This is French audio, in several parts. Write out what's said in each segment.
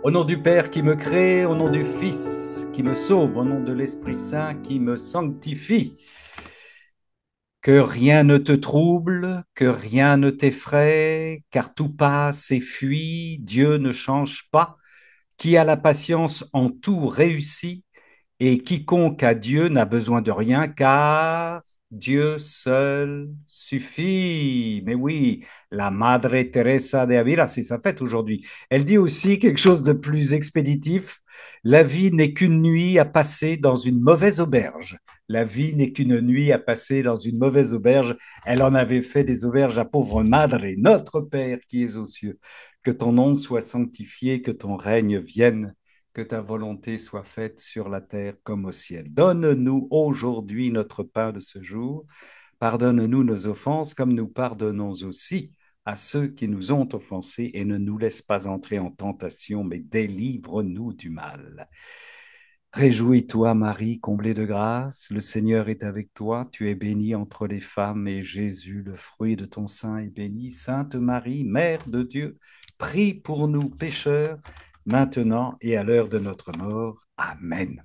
Au nom du Père qui me crée, au nom du Fils qui me sauve, au nom de l'Esprit Saint qui me sanctifie. Que rien ne te trouble, que rien ne t'effraie, car tout passe et fuit, Dieu ne change pas. Qui a la patience en tout réussit, et quiconque a Dieu n'a besoin de rien, car Dieu seul suffit. Mais oui, la Madre Teresa de Avila, c'est sa fête aujourd'hui. Elle dit aussi quelque chose de plus expéditif. La vie n'est qu'une nuit à passer dans une mauvaise auberge. La vie n'est qu'une nuit à passer dans une mauvaise auberge. Elle en avait fait des auberges à pauvre Madre, notre Père qui es aux cieux. Que ton nom soit sanctifié, que ton règne vienne, que ta volonté soit faite sur la terre comme au ciel. Donne-nous aujourd'hui notre pain de ce jour. Pardonne-nous nos offenses comme nous pardonnons aussi à ceux qui nous ont offensés et ne nous laisse pas entrer en tentation, mais délivre-nous du mal. Réjouis-toi, Marie, comblée de grâce, le Seigneur est avec toi, tu es bénie entre les femmes, et Jésus, le fruit de ton sein, est béni. Sainte Marie, Mère de Dieu, prie pour nous pécheurs, maintenant et à l'heure de notre mort. Amen.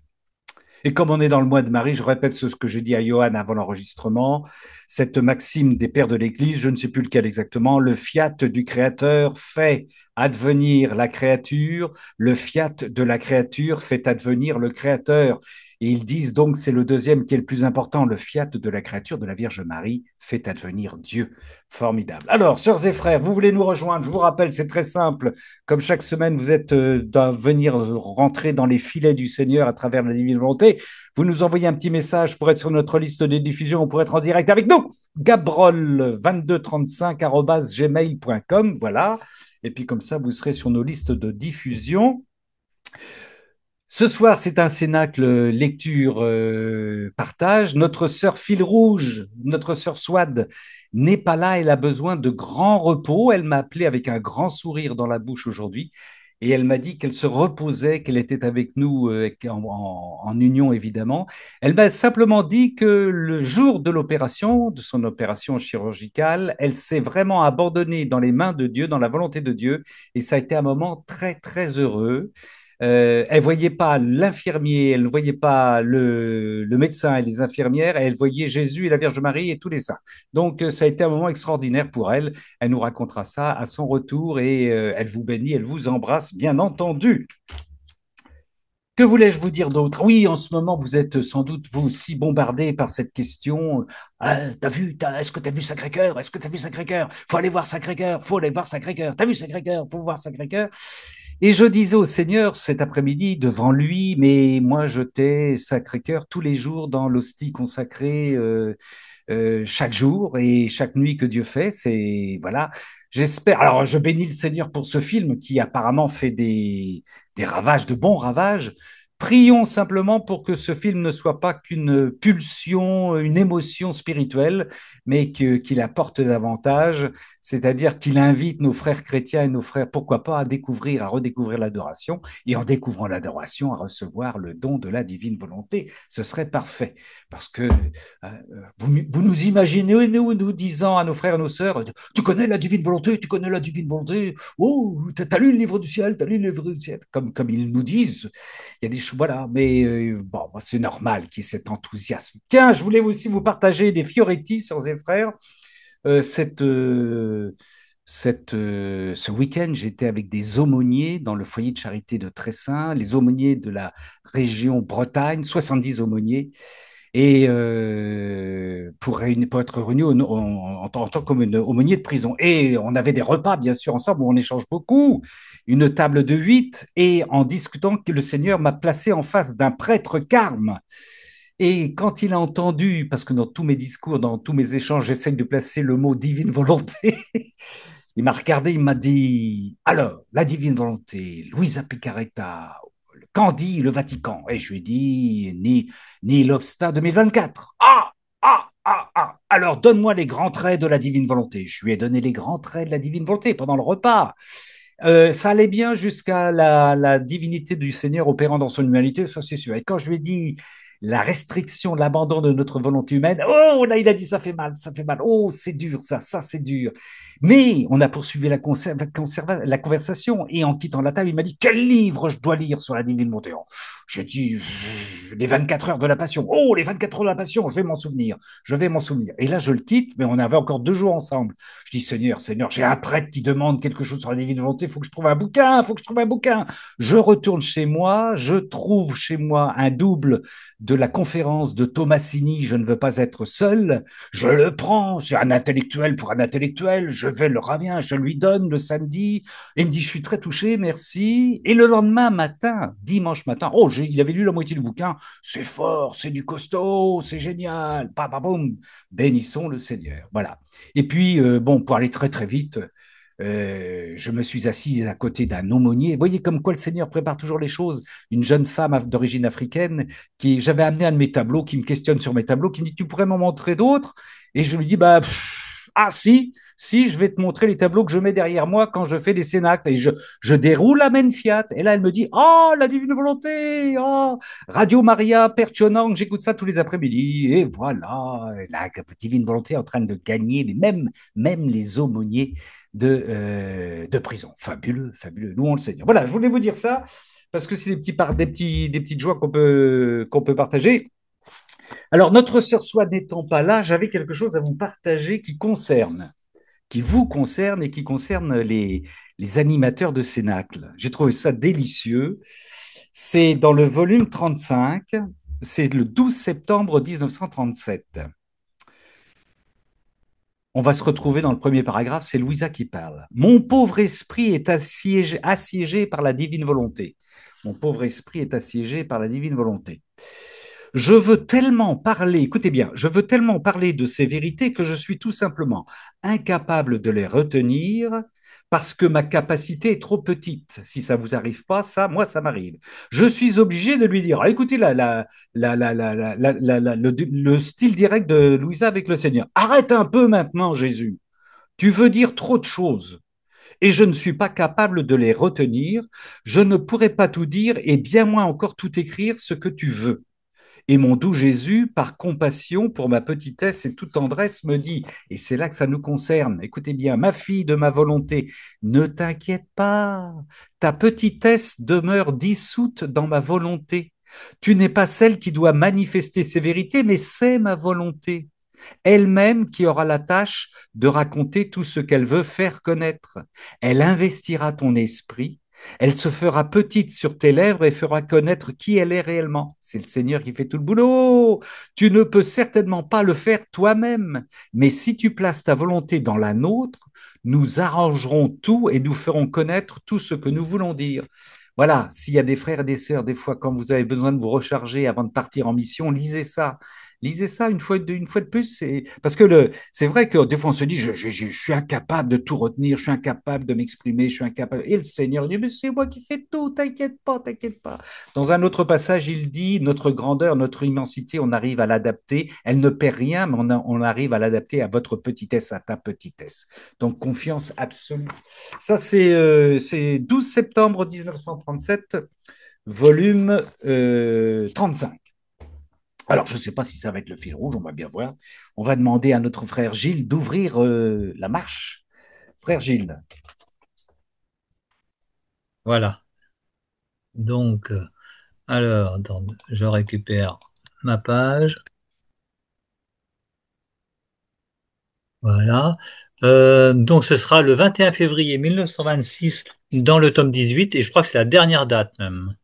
Et comme on est dans le mois de Marie, je répète ce que j'ai dit à Johan avant l'enregistrement, cette maxime des pères de l'Église, je ne sais plus lequel exactement, le fiat du Créateur fait advenir la créature, le fiat de la créature fait advenir le Créateur. Et ils disent donc, c'est le deuxième qui est le plus important, le fiat de la créature de la Vierge Marie fait advenir Dieu. Formidable. Alors, sœurs et frères, vous voulez nous rejoindre, je vous rappelle, c'est très simple. Comme chaque semaine, vous êtes venir rentrer dans les filets du Seigneur à travers la divine volonté. Vous nous envoyez un petit message pour être sur notre liste de diffusion, pour être en direct avec nous. Gabrol2235@gmail.com, voilà. Et puis comme ça, vous serez sur nos listes de diffusion. Ce soir, c'est un cénacle lecture-partage. Notre sœur Fil Rouge, notre sœur Swad, n'est pas là. Elle a besoin de grand repos. Elle m'a appelé avec un grand sourire dans la bouche aujourd'hui. Et elle m'a dit qu'elle se reposait, qu'elle était avec nous en union, évidemment. Elle m'a simplement dit que le jour de l'opération, de son opération chirurgicale, elle s'est vraiment abandonnée dans les mains de Dieu, dans la volonté de Dieu. Et ça a été un moment très, très heureux. Elle voyait pas l'infirmier, elle ne voyait pas le médecin et les infirmières, elle voyait Jésus et la Vierge Marie et tous les saints. Donc, ça a été un moment extraordinaire pour elle. Elle nous racontera ça à son retour et elle vous bénit, elle vous embrasse, bien entendu. Que voulais-je vous dire d'autre? Oui, en ce moment, vous êtes sans doute, vous aussi, bombardé par cette question. Est-ce que tu as vu Sacré-Cœur? Est-ce que tu as vu Sacré-Cœur? Faut aller voir Sacré-Cœur, faut aller voir Sacré-Cœur. T'as vu Sacré-Cœur? Faut voir Sacré-Cœur. Et je disais au Seigneur cet après-midi devant lui, mais moi je t'ai Sacré-Cœur tous les jours dans l'hostie consacrée chaque jour et chaque nuit que Dieu fait. C'est voilà. J'espère. Alors je bénis le Seigneur pour ce film qui apparemment fait des ravages, de bons ravages. Prions simplement pour que ce film ne soit pas qu'une pulsion, une émotion spirituelle, mais qu'il apporte davantage, c'est-à-dire qu'il invite nos frères chrétiens et nos frères, pourquoi pas, à découvrir, à redécouvrir l'adoration, et en découvrant l'adoration, à recevoir le don de la divine volonté. Ce serait parfait, parce que vous nous imaginez, nous disant à nos frères et nos sœurs, tu connais la divine volonté, tu connais la divine volonté, oh, t'as lu le livre du ciel, t'as lu le livre du ciel, comme ils nous disent. Il y a des choses, voilà, mais bon, c'est normal qu'il y ait cet enthousiasme. Tiens, je voulais aussi vous partager des fioretti, sœurs et frères. Euh, cette, euh, ce week-end, j'étais avec des aumôniers dans le foyer de charité de Tressin, les aumôniers de la région Bretagne, 70 aumôniers, et pour être réunis en tant qu'aumônier de prison. Et on avait des repas, bien sûr, ensemble, où on échange beaucoup, une table de 8, et en discutant, que le Seigneur m'a placé en face d'un prêtre carme. Et quand il a entendu, parce que dans tous mes discours, dans tous mes échanges, j'essaye de placer le mot divine volonté, il m'a regardé, il m'a dit, alors, la divine volonté, Luisa Picaretta, qu'en dit le Vatican? Et je lui ai dit, ni l'Obsta 2024. Alors donne-moi les grands traits de la divine volonté. Je lui ai donné les grands traits de la divine volonté pendant le repas. Ça allait bien jusqu'à la divinité du Seigneur opérant dans son humanité, ça c'est sûr. Et quand je lui ai dit la restriction, l'abandon de notre volonté humaine. Oh, là, il a dit ça fait mal, ça fait mal. Oh, c'est dur, ça c'est dur. Mais on a poursuivi la conversation et en quittant la table, il m'a dit quel livre je dois lire sur la divine montée. J'ai dit les 24 heures de la passion. Oh, les 24 heures de la passion, je vais m'en souvenir, je vais m'en souvenir. Et là, je le quitte, mais on avait encore 2 jours ensemble. Je dis Seigneur, Seigneur, j'ai un prêtre qui demande quelque chose sur la divine volonté, il faut que je trouve un bouquin, il faut que je trouve un bouquin. Je retourne chez moi, je trouve chez moi un double de la conférence de Tomasini, je ne veux pas être seul. Je le prends, c'est un intellectuel pour un intellectuel, je vais le ravien, je lui donne le samedi, et il me dit, je suis très touché, merci. Et le lendemain matin, dimanche matin, oh, il avait lu la moitié du bouquin, c'est fort, c'est du costaud, c'est génial, boum, bénissons le Seigneur. Voilà. Et puis, bon, pour aller très très vite, je me suis assis à côté d'un aumônier. Vous voyez comme quoi le Seigneur prépare toujours les choses. Une jeune femme d'origine africaine qui, j'avais amené un de mes tableaux, qui me questionne sur mes tableaux, qui me dit, tu pourrais m'en montrer d'autres? Et je lui dis, bah, ah si, je vais te montrer les tableaux que je mets derrière moi quand je fais des cénacles. Et je déroule la main fiat. Et là, elle me dit, oh, la divine volonté, oh, Radio Maria, Perchonang, j'écoute ça tous les après-midi. Et voilà, la divine volonté est en train de gagner, mais même les aumôniers de prison. Fabuleux, fabuleux. Louons le Seigneur. Voilà, je voulais vous dire ça parce que c'est des petites joies qu'on peut partager. Alors, notre sœur Soit n'étant pas là, j'avais quelque chose à vous partager qui vous concerne et qui concerne les animateurs de Cénacle. J'ai trouvé ça délicieux. C'est dans le volume 35, c'est le 12 septembre 1937. On va se retrouver dans le premier paragraphe, c'est Louisa qui parle. Mon pauvre esprit est assiégé par la divine volonté. Mon pauvre esprit est assiégé par la divine volonté. Je veux tellement parler, écoutez bien, je veux tellement parler de ces vérités que je suis tout simplement incapable de les retenir parce que ma capacité est trop petite. Si ça vous arrive pas, ça, moi, ça m'arrive. Je suis obligé de lui dire, ah, écoutez le style direct de Louisa avec le Seigneur. Arrête un peu maintenant, Jésus. Tu veux dire trop de choses et je ne suis pas capable de les retenir. Je ne pourrai pas tout dire et bien moins encore tout écrire ce que tu veux. Et mon doux Jésus, par compassion pour ma petitesse et toute tendresse, me dit, et c'est là que ça nous concerne, écoutez bien, ma fille de ma volonté, ne t'inquiète pas, ta petitesse demeure dissoute dans ma volonté. Tu n'es pas celle qui doit manifester ces vérités, mais c'est ma volonté elle-même qui aura la tâche de raconter tout ce qu'elle veut faire connaître. Elle investira ton esprit, elle se fera petite sur tes lèvres et fera connaître qui elle est réellement. C'est le Seigneur qui fait tout le boulot. Tu ne peux certainement pas le faire toi-même, mais si tu places ta volonté dans la nôtre, nous arrangerons tout et nous ferons connaître tout ce que nous voulons dire. Voilà, s'il y a des frères et des sœurs, des fois, quand vous avez besoin de vous recharger avant de partir en mission, lisez ça. Lisez ça une fois de plus. Parce que c'est vrai que des fois, on se dit, je suis incapable de tout retenir, je suis incapable de m'exprimer, je suis incapable. Et le Seigneur dit, mais c'est moi qui fais tout, t'inquiète pas, t'inquiète pas. Dans un autre passage, il dit, notre grandeur, notre immensité, on arrive à l'adapter. Elle ne perd rien, mais on arrive à l'adapter à votre petitesse, à ta petitesse. Donc, confiance absolue. Ça, c'est 12 septembre 1937, volume 35. Alors, je ne sais pas si ça va être le fil rouge, on va bien voir. On va demander à notre frère Gilles d'ouvrir la marche. Frère Gilles. Voilà. Donc, alors, je récupère ma page. Voilà. Donc, ce sera le 21 février 1926 dans le tome 18, et je crois que c'est la dernière date même.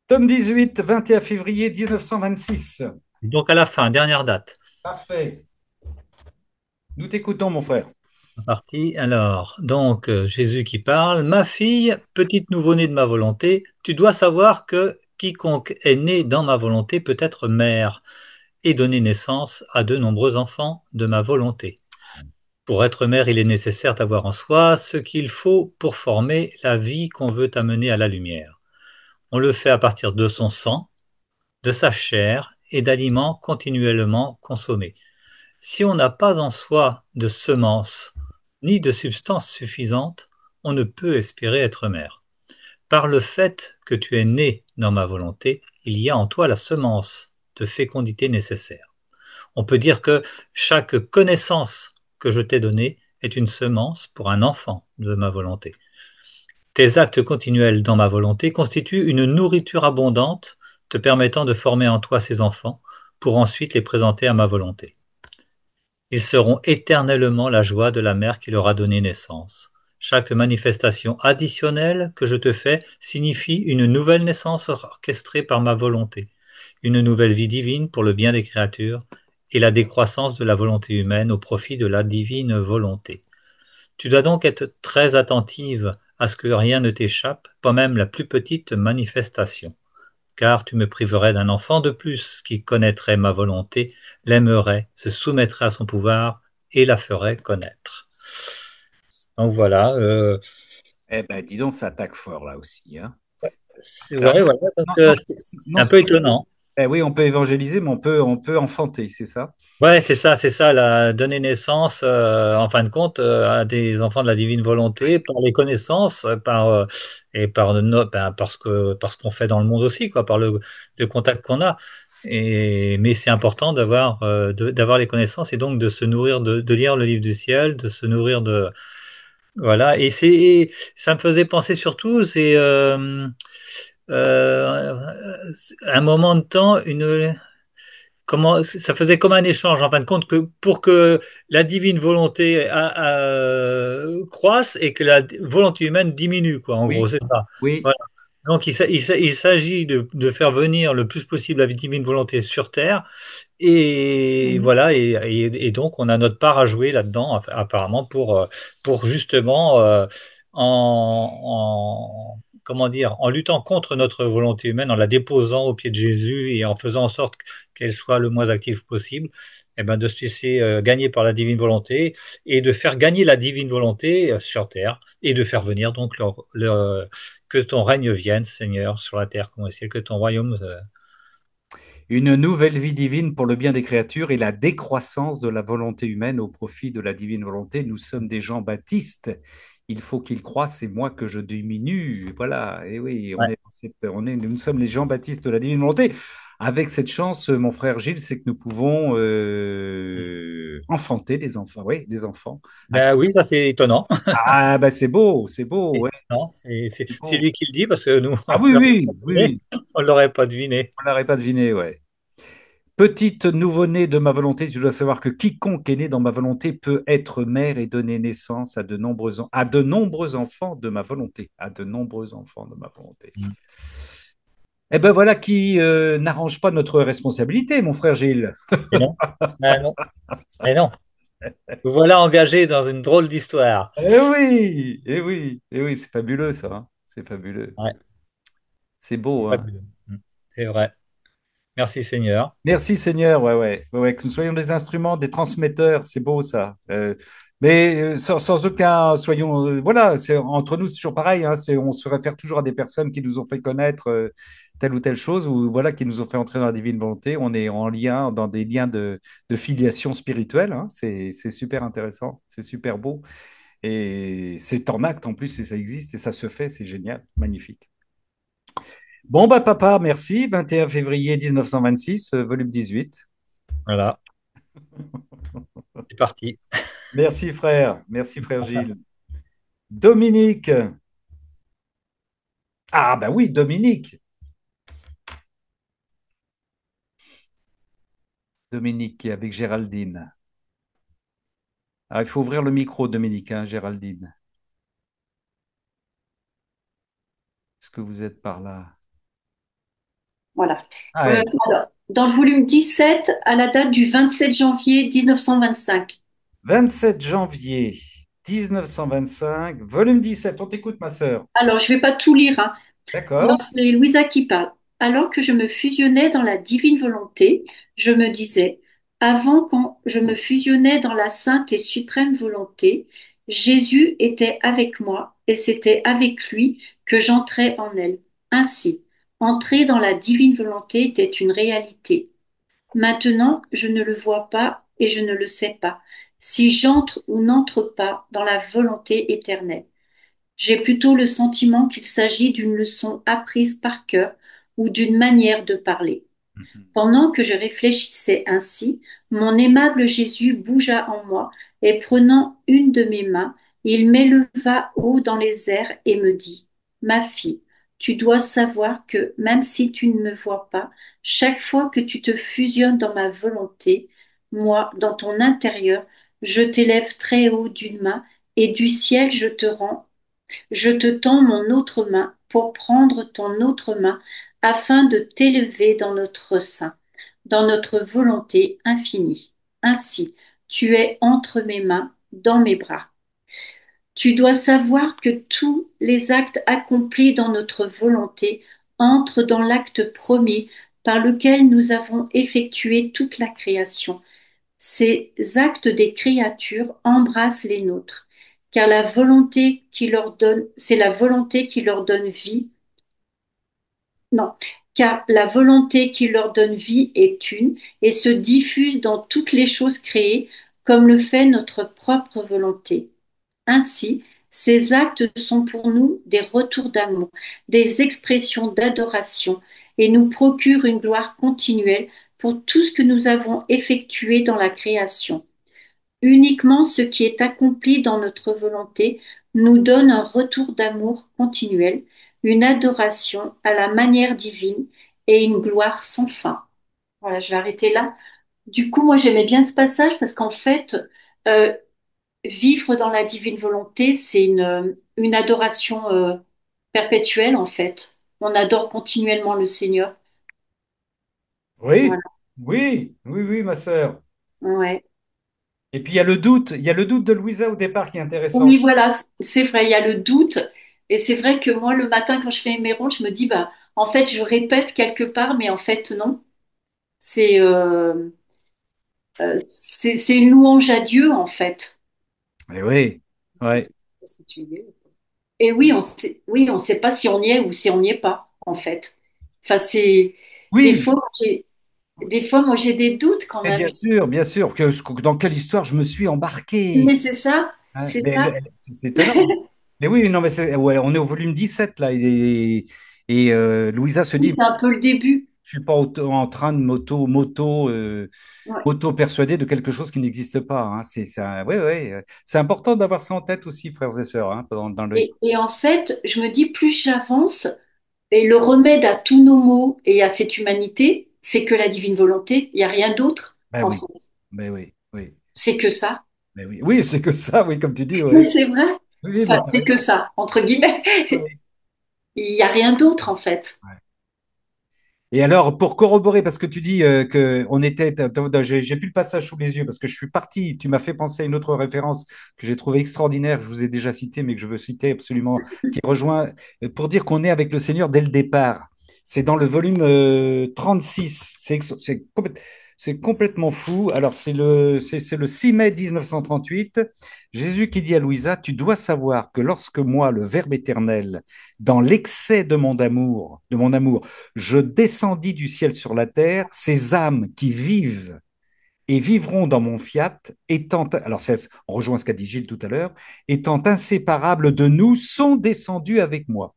Tome 18, 21 février 1926. Donc, à la fin, dernière date. Parfait. Nous t'écoutons, mon frère. Parti. Alors, donc, Jésus qui parle. Ma fille, petite nouveau-née de ma volonté, tu dois savoir que quiconque est né dans ma volonté peut être mère et donner naissance à de nombreux enfants de ma volonté. Pour être mère, il est nécessaire d'avoir en soi ce qu'il faut pour former la vie qu'on veut amener à la lumière. On le fait à partir de son sang, de sa chair et d'aliments continuellement consommés. Si on n'a pas en soi de semences ni de substances suffisantes, on ne peut espérer être mère. Par le fait que tu es né dans ma volonté, il y a en toi la semence de fécondité nécessaire. On peut dire que chaque connaissance que je t'ai donnée est une semence pour un enfant de ma volonté. Tes actes continuels dans ma volonté constituent une nourriture abondante te permettant de former en toi ces enfants pour ensuite les présenter à ma volonté. Ils seront éternellement la joie de la mère qui leur a donné naissance. Chaque manifestation additionnelle que je te fais signifie une nouvelle naissance orchestrée par ma volonté, une nouvelle vie divine pour le bien des créatures et la décroissance de la volonté humaine au profit de la divine volonté. Tu dois donc être très attentive à ce que rien ne t'échappe, pas même la plus petite manifestation, car tu me priverais d'un enfant de plus qui connaîtrait ma volonté, l'aimerait, se soumettrait à son pouvoir et la ferait connaître. Donc voilà, Eh ben, dis donc, ça attaque fort là aussi, hein. Alors, ouais, voilà, donc, non, non, c'est non un peu seulement, étonnant. oui, on peut évangéliser, mais on peut enfanter, c'est ça? Ouais, c'est ça, donner naissance, en fin de compte, à des enfants de la divine volonté par les connaissances, et par ce qu'on fait dans le monde aussi, quoi, par le contact qu'on a. Mais c'est important d'avoir les connaissances et donc de se nourrir, de lire le livre du ciel, de se nourrir de, voilà. Et ça me faisait penser surtout, un moment de temps, comment ça faisait comme un échange en fin de compte que pour que la divine volonté croisse et que la volonté humaine diminue, quoi, en gros, Oui, c'est ça. oui. Voilà. Donc il s'agit de faire venir le plus possible la divine volonté sur Terre, et voilà, et donc on a notre part à jouer là-dedans, apparemment, pour justement, comment dire, en luttant contre notre volonté humaine, en la déposant au pied de Jésus et en faisant en sorte qu'elle soit le moins active possible, et ben de se laisser gagner par la divine volonté et de faire gagner la divine volonté sur terre et de faire venir donc que ton règne vienne, Seigneur, sur la terre comme au ciel, que ton royaume. Une nouvelle vie divine pour le bien des créatures et la décroissance de la volonté humaine au profit de la divine volonté. Nous sommes des gens baptistes. Il faut qu'il croisse et moi que je diminue. Voilà. Et oui, Ouais. nous sommes les gens baptistes de la divine volonté. Avec cette chance, mon frère Gilles, c'est que nous pouvons enfanter des enfants. Oui, des enfants. Ben oui, ça c'est étonnant. Ah, bah c'est beau, ouais, Non, c'est c'est beau. lui qui le dit parce que nous, Ah oui, oui, oui, oui. on l'aurait pas deviné. On l'aurait pas deviné, ouais. Petite nouveau-né de ma volonté, tu dois savoir que quiconque est né dans ma volonté peut être mère et donner naissance à de nombreux enfants de ma volonté. À de nombreux enfants de ma volonté. Eh ben voilà qui n'arrange pas notre responsabilité, mon frère Gilles. Et non, ben non, et non. Vous voilà engagé dans une drôle d'histoire. Eh oui, eh oui, eh oui, c'est fabuleux ça, hein. C'est fabuleux. Ouais, C'est beau, hein. fabuleux. C'est vrai. Merci Seigneur. Merci Seigneur, ouais, ouais, ouais, ouais, que nous soyons des instruments, des transmetteurs, c'est beau ça. Mais sans aucun, soyons, voilà, c'est entre nous, c'est toujours pareil, hein, on se réfère toujours à des personnes qui nous ont fait connaître telle ou telle chose, ou voilà, qui nous ont fait entrer dans la divine volonté. On est en lien, dans des liens de filiation spirituelle, hein, c'est super intéressant, c'est super beau, et c'est en acte en plus, et ça existe, et ça se fait, c'est génial, magnifique. Bon, bah papa, merci. 21 février 1926, volume 18. Voilà, c'est parti. Merci frère. Merci frère Gilles. Dominique. Ah bah oui, Dominique. Dominique qui est avec Géraldine. Ah, il faut ouvrir le micro, Dominique, hein, Géraldine. Est-ce que vous êtes par là? Voilà. Ah, elle. Alors, dans le volume 17, à la date du 27 janvier 1925. 27 janvier 1925, volume 17. On t'écoute, ma sœur. Alors, je ne vais pas tout lire, hein. Alors, D'accord. c'est Louisa qui parle. Alors que je me fusionnais dans la divine volonté, je me disais, avant quand je me fusionnais dans la sainte et suprême volonté, Jésus était avec moi et c'était avec lui que j'entrais en elle. Ainsi, entrer dans la divine volonté était une réalité. Maintenant, je ne le vois pas et je ne le sais pas, si j'entre ou n'entre pas dans la volonté éternelle. J'ai plutôt le sentiment qu'il s'agit d'une leçon apprise par cœur ou d'une manière de parler. Mhm. Pendant que je réfléchissais ainsi, mon aimable Jésus bougea en moi et prenant une de mes mains, il m'éleva haut dans les airs et me dit, Ma fille, tu dois savoir que même si tu ne me vois pas, chaque fois que tu te fusionnes dans ma volonté, moi, dans ton intérieur, je t'élève très haut d'une main et du ciel je te tends mon autre main pour prendre ton autre main afin de t'élever dans notre sein, dans notre volonté infinie. Ainsi, tu es entre mes mains, dans mes bras. Tu dois savoir que tous les actes accomplis dans notre volonté entrent dans l'acte premier par lequel nous avons effectué toute la création. Ces actes des créatures embrassent les nôtres, car la volonté qui leur donne, c'est la volonté qui leur donne vie. Non, car la volonté qui leur donne vie est une et se diffuse dans toutes les choses créées, comme le fait notre propre volonté. Ainsi, ces actes sont pour nous des retours d'amour, des expressions d'adoration, et nous procurent une gloire continuelle pour tout ce que nous avons effectué dans la création. Uniquement ce qui est accompli dans notre volonté nous donne un retour d'amour continuel, une adoration à la manière divine et une gloire sans fin. Voilà, je vais arrêter là. Du coup, moi, j'aimais bien ce passage parce qu'en fait, euh, vivre dans la divine volonté, c'est une adoration perpétuelle, en fait. On adore continuellement le Seigneur. Oui, Voilà. oui, oui, oui, ma sœur. Ouais. Et puis il y a le doute de Louisa au départ qui est intéressant. Oui, voilà, c'est vrai, il y a le doute. Et c'est vrai que moi, le matin, quand je fais mes rondes, je me dis, bah, en fait, je répète quelque part, mais en fait, non. C'est c'est une louange à Dieu, en fait. Eh oui, ouais. Et oui, on sait pas si on y est ou si on n'y est pas, en fait. Enfin, c'est des Oui, fois, des fois, moi, j'ai des doutes quand et même. bien sûr, dans quelle histoire je me suis Mais embarqué. c'est ça, Hein, c'est mais ça. c'est étonnant. Mais oui, non, mais ouais, on est au volume 17 là, et Louisa se dit, Oui, c'est un peu le début. je suis pas en train de Ouais. m'auto-persuader de quelque chose qui n'existe pas. Hein. C'est ça, ouais, ouais. C'est important d'avoir ça en tête aussi, frères et sœurs, hein, dans le. Et en fait, je me dis, plus j'avance, et le remède à tous nos maux et à cette humanité, c'est que la divine volonté. Il n'y a rien d'autre, Ben en oui, fait. ben oui, oui, C'est que ça. ben oui, oui, c'est que ça, oui, comme tu dis, Mais ouais. c'est vrai. Oui, oui, Enfin, mais t'as c'est que raison. ça, entre guillemets. Oui, oui. Il n'y a rien d'autre, en fait. Ouais. Et alors, pour corroborer, parce que tu dis que on était, j'ai plus le passage sous les yeux parce que je suis parti. Tu m'as fait penser à une autre référence que j'ai trouvée extraordinaire, que je vous ai déjà citée, mais que je veux citer absolument, qui rejoint pour dire qu'on est avec le Seigneur dès le départ. C'est dans le volume 36. C'est complètement fou. Alors, c'est le 6 mai 1938. Jésus qui dit à Louisa, tu dois savoir que lorsque moi, le Verbe éternel, dans l'excès de mon amour, je descendis du ciel sur la terre, ces âmes qui vivent et vivront dans mon fiat, étant, alors on rejoint ce qu'a dit Gilles tout à l'heure, étant inséparables de nous, sont descendues avec moi,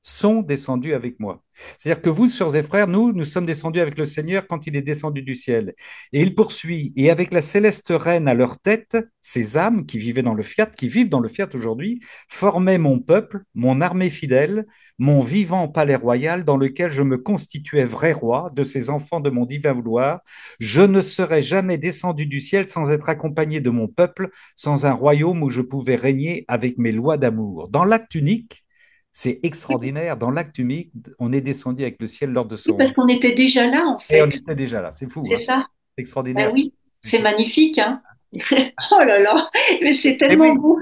sont descendus avec moi. C'est-à-dire que vous, sœurs et frères, nous sommes descendus avec le Seigneur quand il est descendu du ciel. Et il poursuit, et avec la céleste reine à leur tête, ces âmes qui vivaient dans le fiat, qui vivent dans le fiat aujourd'hui, formaient mon peuple, mon armée fidèle, mon vivant palais royal dans lequel je me constituais vrai roi de ces enfants de mon divin vouloir. Je ne serais jamais descendu du ciel sans être accompagné de mon peuple, sans un royaume où je pouvais régner avec mes lois d'amour. Dans l'acte unique, c'est Oui, extraordinaire. Dans l'acte unique, on est descendu avec le ciel lors de oui, son. parce qu'on était déjà là, en Et on fait. était déjà là. C'est fou, C'est hein? ça. C'est Ben extraordinaire. oui, c'est magnifique, hein. Oh là là, mais c'est Et tellement oui, beau.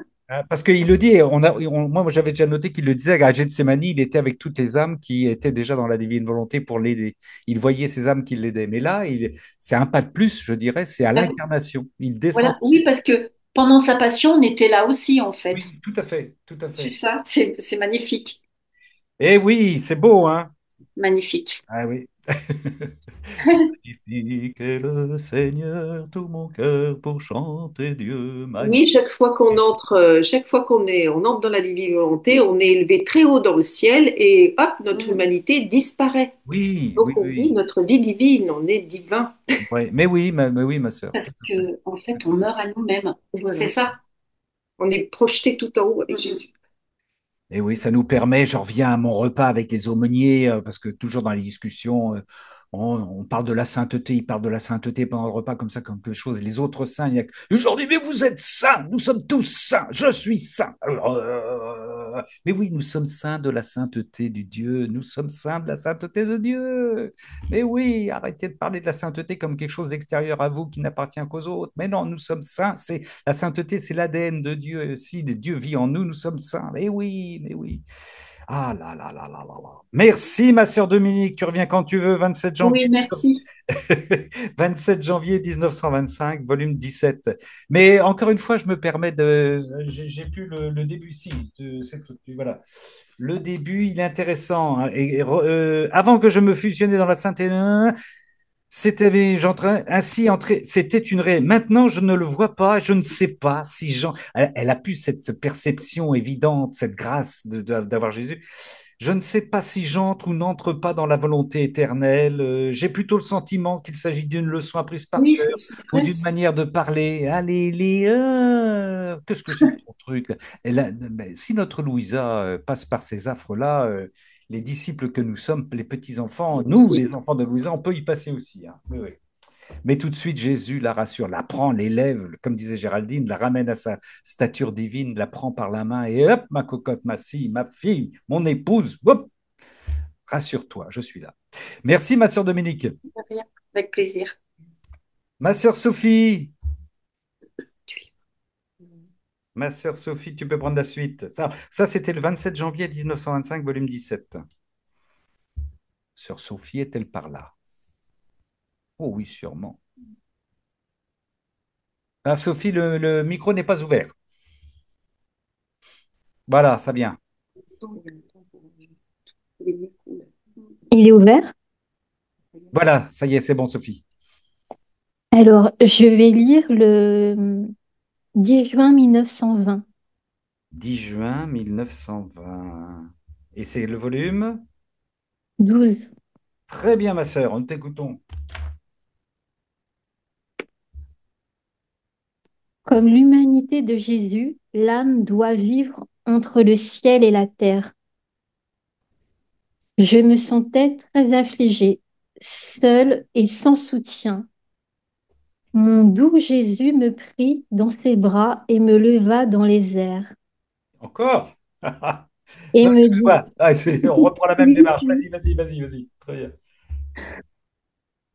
parce qu'il le dit, moi j'avais déjà noté qu'il le disait à Gethsemane, il était avec toutes les âmes qui étaient déjà dans la divine volonté pour l'aider. Il voyait ces âmes qui l'aidaient. Mais là, c'est un pas de plus, je dirais, c'est à Ben, l'incarnation. Il descend voilà, du oui, ciel. parce que pendant sa passion, on était là aussi, en fait. Oui, tout à fait, tout à C'est fait. ça, c'est magnifique, Et oui, c'est beau, hein? magnifique. Ah oui. Magnifique est le Seigneur, tout mon cœur pour chanter Dieu. Oui, Magnifique. chaque fois qu'on entre, chaque fois on entre dans la divine volonté, on est élevé très haut dans le ciel et hop, notre humanité disparaît. Oui, Donc oui, on vit oui. notre vie divine, on est divin. Ouais, mais oui, ma sœur, Parce tout à fait. que, en fait, on meurt à nous-mêmes. Voilà. C'est ça. On est projeté tout en haut avec Jésus. Et oui, ça nous permet, je reviens à mon repas avec les aumôniers, parce que toujours dans les discussions, on parle de la sainteté, ils parlent de la sainteté pendant le repas comme ça, comme quelque chose. Et les autres saints, il y a... Aujourd'hui, mais vous êtes saints, nous sommes tous saints, je suis saint. Alors, mais oui, nous sommes saints de la sainteté du Dieu, nous sommes saints de la sainteté de Dieu. Mais oui, arrêtez de parler de la sainteté comme quelque chose d'extérieur à vous qui n'appartient qu'aux autres. Mais non, nous sommes saints, c'est la sainteté, c'est l'ADN de Dieu. Si Dieu vit en nous, nous sommes saints. Mais oui, mais oui. Ah là là là là là là. Merci, ma sœur Dominique. Tu reviens quand tu veux, 27 janvier Oui, 19... merci. 27 janvier 1925, volume 17. Mais encore une fois, je me permets de. J'ai plus le début ici. Voilà. Le début, il est intéressant, hein. Avant que je me fusionnais dans la Sainte c'était j'entrais ainsi entrer, c'était une réelle. Maintenant, je ne le vois pas, je ne sais pas si Jean. Elle a pu cette perception évidente, cette grâce d'avoir Jésus. Je ne sais pas si j'entre ou n'entre pas dans la volonté éternelle. J'ai plutôt le sentiment qu'il s'agit d'une leçon apprise par Oui, cœur c'est ou vrai. d'une manière de parler. Allez, qu'est-ce que c'est que ton truc? Ben, si notre Louisa passe par ces affres-là, les disciples que nous sommes, les petits-enfants, nous, les enfants de Louisa, on peut y passer aussi, hein. Oui, oui. Mais tout de suite, Jésus la rassure, la prend, l'élève, comme disait Géraldine, la ramène à sa stature divine, la prend par la main et hop, ma cocotte, ma scie, ma fille, mon épouse, hop, rassure-toi, je suis là. Merci, ma sœur Dominique. Rien. Avec plaisir. Ma sœur Sophie, ma sœur Sophie, tu peux prendre la suite. Ça c'était le 27 janvier 1925, volume 17. Sœur Sophie est-elle par là? Oh oui, sûrement. Ah, Sophie, le micro n'est pas ouvert. Voilà, ça vient. Il est ouvert. Voilà, ça y est, c'est bon, Sophie. Alors, je vais lire le 10 juin 1920. 10 juin 1920. Et c'est le volume? 12. Très bien, ma sœur, nous t'écoutons. Comme l'humanité de Jésus, l'âme doit vivre entre le ciel et la terre. Je me sentais très affligée, seule et sans soutien. Mon doux Jésus me prit dans ses bras et me leva dans les airs Encore? et Non, me dit, excuse-moi. Ah, on reprend la même oui, démarche. Vas-y, vas-y, vas-y, vas-y. Très bien.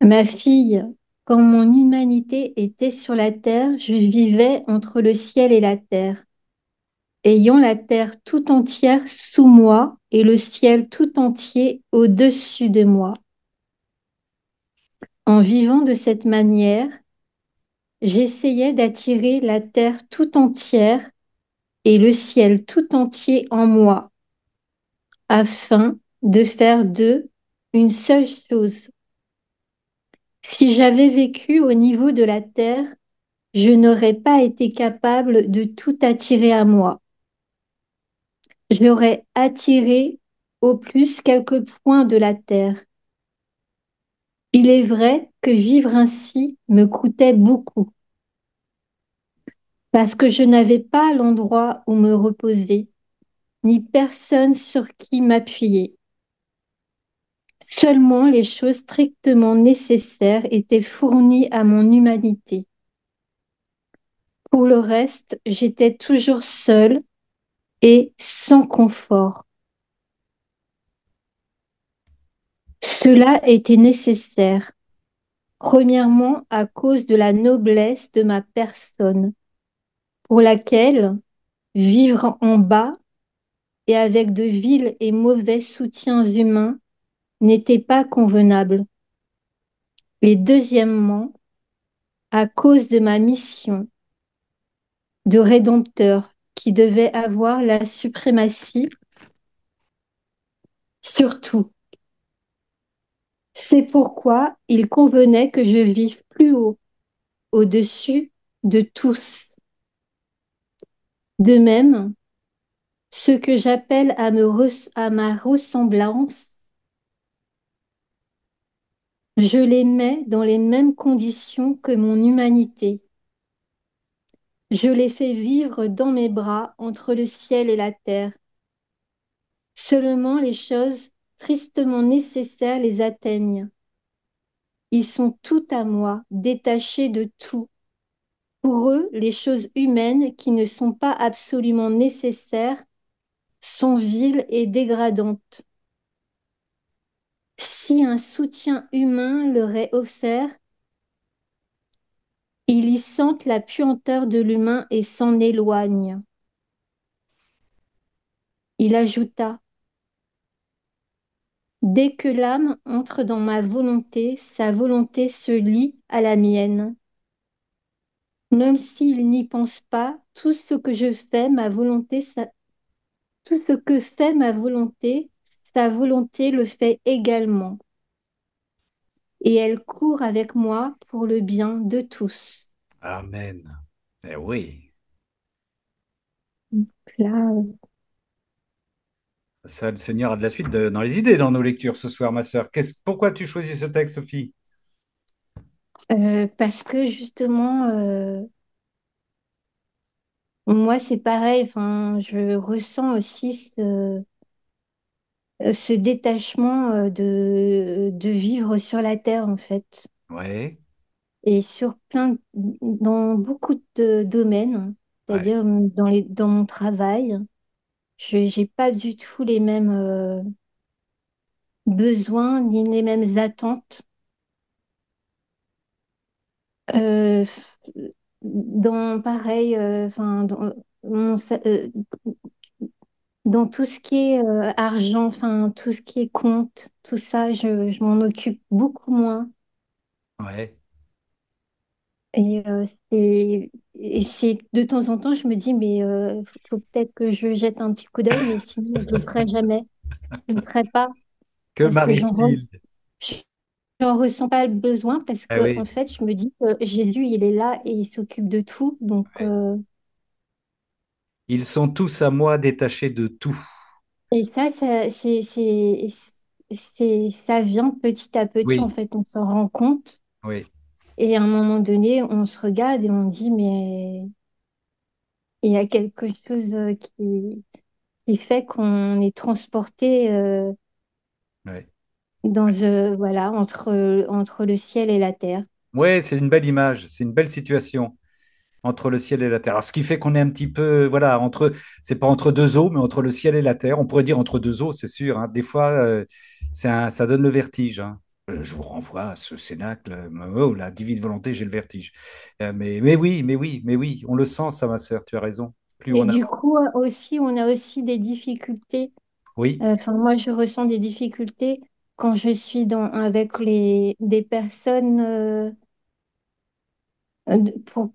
ma fille, quand mon humanité était sur la terre, je vivais entre le ciel et la terre, ayant la terre tout entière sous moi et le ciel tout entier au-dessus de moi. En vivant de cette manière, j'essayais d'attirer la terre tout entière et le ciel tout entier en moi, afin de faire d'eux une seule chose. Si j'avais vécu au niveau de la terre, je n'aurais pas été capable de tout attirer à moi. J'aurais attiré au plus quelques points de la terre. Il est vrai que vivre ainsi me coûtait beaucoup, parce que je n'avais pas l'endroit où me reposer, ni personne sur qui m'appuyer. Seulement les choses strictement nécessaires étaient fournies à mon humanité. Pour le reste, j'étais toujours seule et sans confort. Cela était nécessaire, premièrement à cause de la noblesse de ma personne, pour laquelle vivre en bas et avec de vils et mauvais soutiens humains n'était pas convenable. Et deuxièmement, à cause de ma mission de rédempteur qui devait avoir la suprématie sur tout. C'est pourquoi il convenait que je vive plus haut, au-dessus de tous. De même, ceux que j'appelle à ma ressemblance, je les mets dans les mêmes conditions que mon humanité. Je les fais vivre dans mes bras entre le ciel et la terre. Seulement les choses tristement nécessaires les atteignent. Ils sont tout à moi, détachés de tout. Pour eux, les choses humaines qui ne sont pas absolument nécessaires sont viles et dégradantes. Si un soutien humain leur est offert, ils y sentent la puanteur de l'humain et s'en éloignent. Il ajouta, dès que l'âme entre dans ma volonté, sa volonté se lie à la mienne. Même s'il n'y pense pas, tout ce que je fais, ma volonté, tout ce que fait ma volonté, sa volonté le fait également. Et elle court avec moi pour le bien de tous. Amen. Eh oui, Là, ça, le Seigneur a de la suite dans les idées dans nos lectures ce soir, ma sœur. Pourquoi tu choisis ce texte, Sophie? parce que justement, moi c'est pareil, enfin, je ressens aussi ce détachement de vivre sur la terre en fait. Ouais, Et sur dans beaucoup de domaines, ouais, c'est-à-dire dans mon travail, je j'ai pas du tout les mêmes besoins ni les mêmes attentes. Euh, dans pareil, enfin dans tout ce qui est argent, enfin tout ce qui est compte, tout ça, je m'en occupe beaucoup moins. ouais. Et c'est de temps en temps, je me dis, mais faut peut-être que je jette un petit coup d'œil, mais sinon, je le ferai jamais. Je le ferai pas Que parce que m'arrive-t-il? j'en ressens pas le besoin parce Eh que, en oui, fait, je me dis que Jésus, il est là et il s'occupe de tout. Donc, ouais. Ils sont tous à moi détachés de tout. et ça vient petit à petit, en Oui, fait, on s'en rend compte. oui, Et à un moment donné, on se regarde et on dit, mais il y a quelque chose qui fait qu'on est transporté oui. voilà, entre le ciel et la terre. Ouais, c'est une belle image, c'est une belle situation entre le ciel et la terre. Alors, ce qui fait qu'on est un petit peu, voilà, c'est pas entre deux eaux, mais entre le ciel et la terre. On pourrait dire entre deux eaux, c'est sûr, hein. Des fois, ça donne le vertige, hein. Je vous renvoie à ce cénacle, oh, la divine volonté, j'ai le vertige. Mais oui, on le sent, ça, ma sœur, tu as raison. Plus Et on du avance. coup, aussi, on a aussi des difficultés. Oui, Enfin, moi, je ressens des difficultés quand je suis avec des personnes pour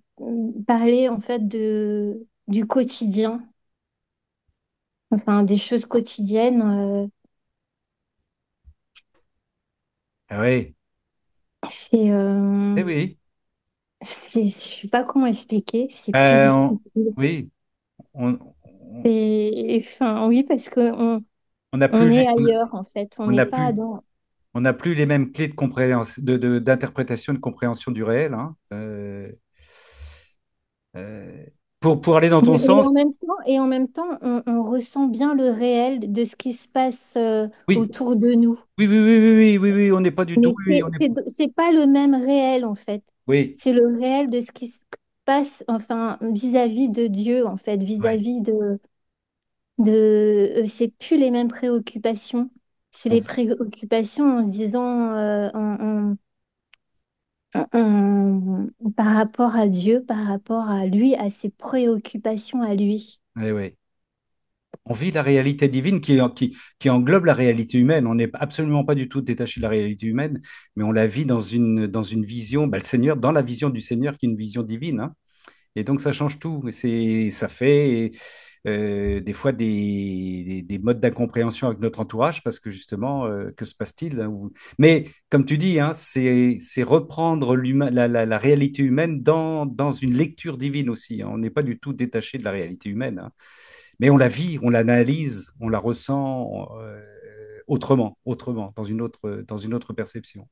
parler en fait du quotidien, enfin des choses quotidiennes. ah oui, C'est, eh oui. je sais pas comment expliquer, c'est plus Euh, difficile. on- oui, Enfin, oui, parce que on n'a on plus est ailleurs en fait, on on n'est n'a pas plus, dans. on n'a plus les mêmes clés de compréhension, d'interprétation et de compréhension du réel, hein. Euh, pour aller dans ton sens, Et en même temps, on ressent bien le réel de ce qui se passe oui, autour de nous. oui, on n'est pas du tout, Mais oui, on est, c'est pas le même réel en fait. oui, C'est le réel de ce qui se passe, enfin, vis-à-vis de Dieu, en fait, ouais. vis-à-vis c'est plus les mêmes préoccupations. C'est On les vit- préoccupations en se disant, par rapport à Dieu, par rapport à lui, à ses préoccupations à lui. ouais. On vit la réalité divine qui englobe la réalité humaine. On n'est absolument pas du tout détaché de la réalité humaine, mais on la vit dans une vision, bah, le Seigneur, dans la vision du Seigneur qui est une vision divine, hein. Et donc ça change tout. Ça fait. des fois des modes d'incompréhension avec notre entourage parce que justement, que se passe-t-il, hein, Mais comme tu dis, hein, c'est reprendre la réalité humaine dans une lecture divine aussi, hein. On n'est pas du tout détaché de la réalité humaine, hein. Mais on la vit, on l'analyse, on la ressent autrement, dans une autre perception.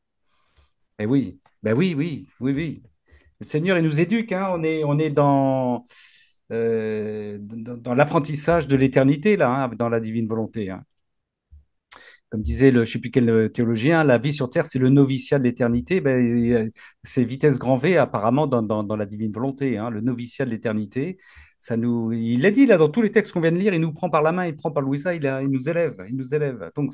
Et oui, ben oui, oui, oui, oui. Le Seigneur, il nous éduque, hein. On est dans l'apprentissage de l'éternité, là, hein, dans la divine volonté, hein. Comme disait je ne sais plus quel théologien, la vie sur Terre, c'est le noviciat de l'éternité. Ben, c'est vitesse grand V, apparemment, dans la divine volonté, hein. Le noviciat de l'éternité, il l'a dit, là, dans tous les textes qu'on vient de lire, il nous prend par la main, il prend par Louisa, il nous élève, il nous élève. Donc,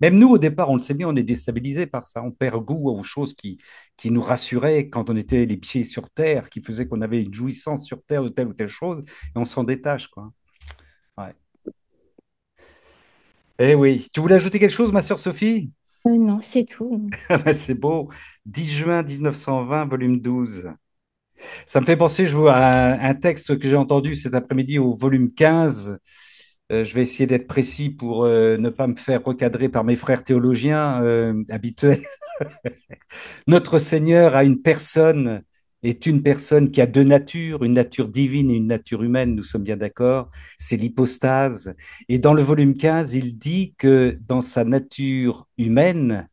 même nous, au départ, on le sait bien, on est déstabilisé par ça. On perd goût aux choses qui nous rassuraient quand on était les pieds sur Terre, qui faisaient qu'on avait une jouissance sur Terre de telle ou telle chose, et on s'en détache, quoi. Ouais. Eh oui. Tu voulais ajouter quelque chose, ma sœur Sophie? Non, c'est tout. Ah bah, c'est beau. 10 juin 1920, volume 12. Ça me fait penser, je vois, à un texte que j'ai entendu cet après-midi au volume 15. Je vais essayer d'être précis pour ne pas me faire recadrer par mes frères théologiens habituels. Notre Seigneur est une personne qui a deux natures, une nature divine et une nature humaine, nous sommes bien d'accord. C'est l'hypostase. Et dans le volume 15, il dit que dans sa nature humaine,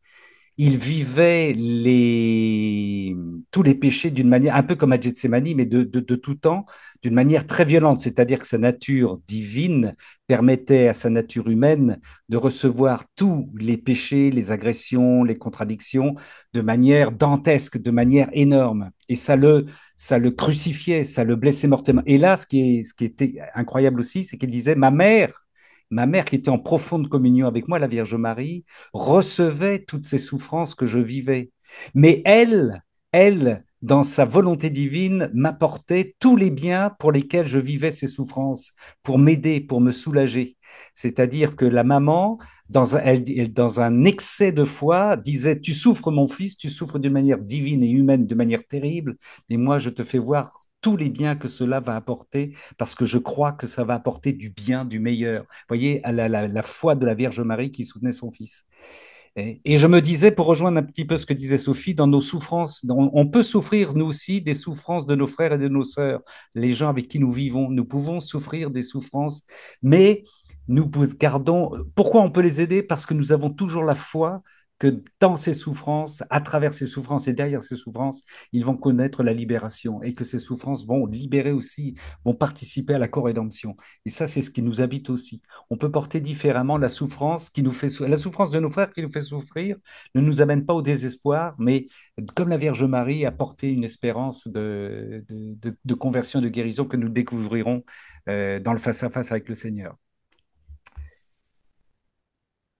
il vivait tous les péchés d'une manière, un peu comme à Gethsemane, mais de tout temps, d'une manière très violente. C'est-à-dire que sa nature divine permettait à sa nature humaine de recevoir tous les péchés, les agressions, les contradictions de manière dantesque, de manière énorme. Et ça le crucifiait, ça le blessait mortellement. Et là, ce qui était incroyable aussi, c'est qu'il disait, ma mère qui était en profonde communion avec moi, la Vierge Marie, recevait toutes ces souffrances que je vivais. Mais elle, dans sa volonté divine, m'apportait tous les biens pour lesquels je vivais ces souffrances, pour m'aider, pour me soulager. C'est-à-dire que la maman, dans un excès de foi, disait, tu souffres mon fils, tu souffres d'une manière divine et humaine, de manière terrible, mais moi je te fais voir tous les biens que cela va apporter, parce que je crois que ça va apporter du bien, du meilleur. Vous voyez, la foi de la Vierge Marie qui soutenait son fils. Et je me disais, pour rejoindre un petit peu ce que disait Sophie, dans nos souffrances, on peut souffrir nous aussi des souffrances de nos frères et de nos sœurs, les gens avec qui nous vivons. Nous pouvons souffrir des souffrances, mais nous gardons. Pourquoi on peut les aider? Parce que nous avons toujours la foi que dans ces souffrances, à travers ces souffrances et derrière ces souffrances, ils vont connaître la libération et que ces souffrances vont libérer aussi, vont participer à la co-rédemption. Et ça, c'est ce qui nous habite aussi. On peut porter différemment la souffrance la souffrance de nos frères qui nous fait souffrir ne nous amène pas au désespoir, mais comme la Vierge Marie a porté une espérance de conversion, de guérison que nous découvrirons dans le face-à-face avec le Seigneur.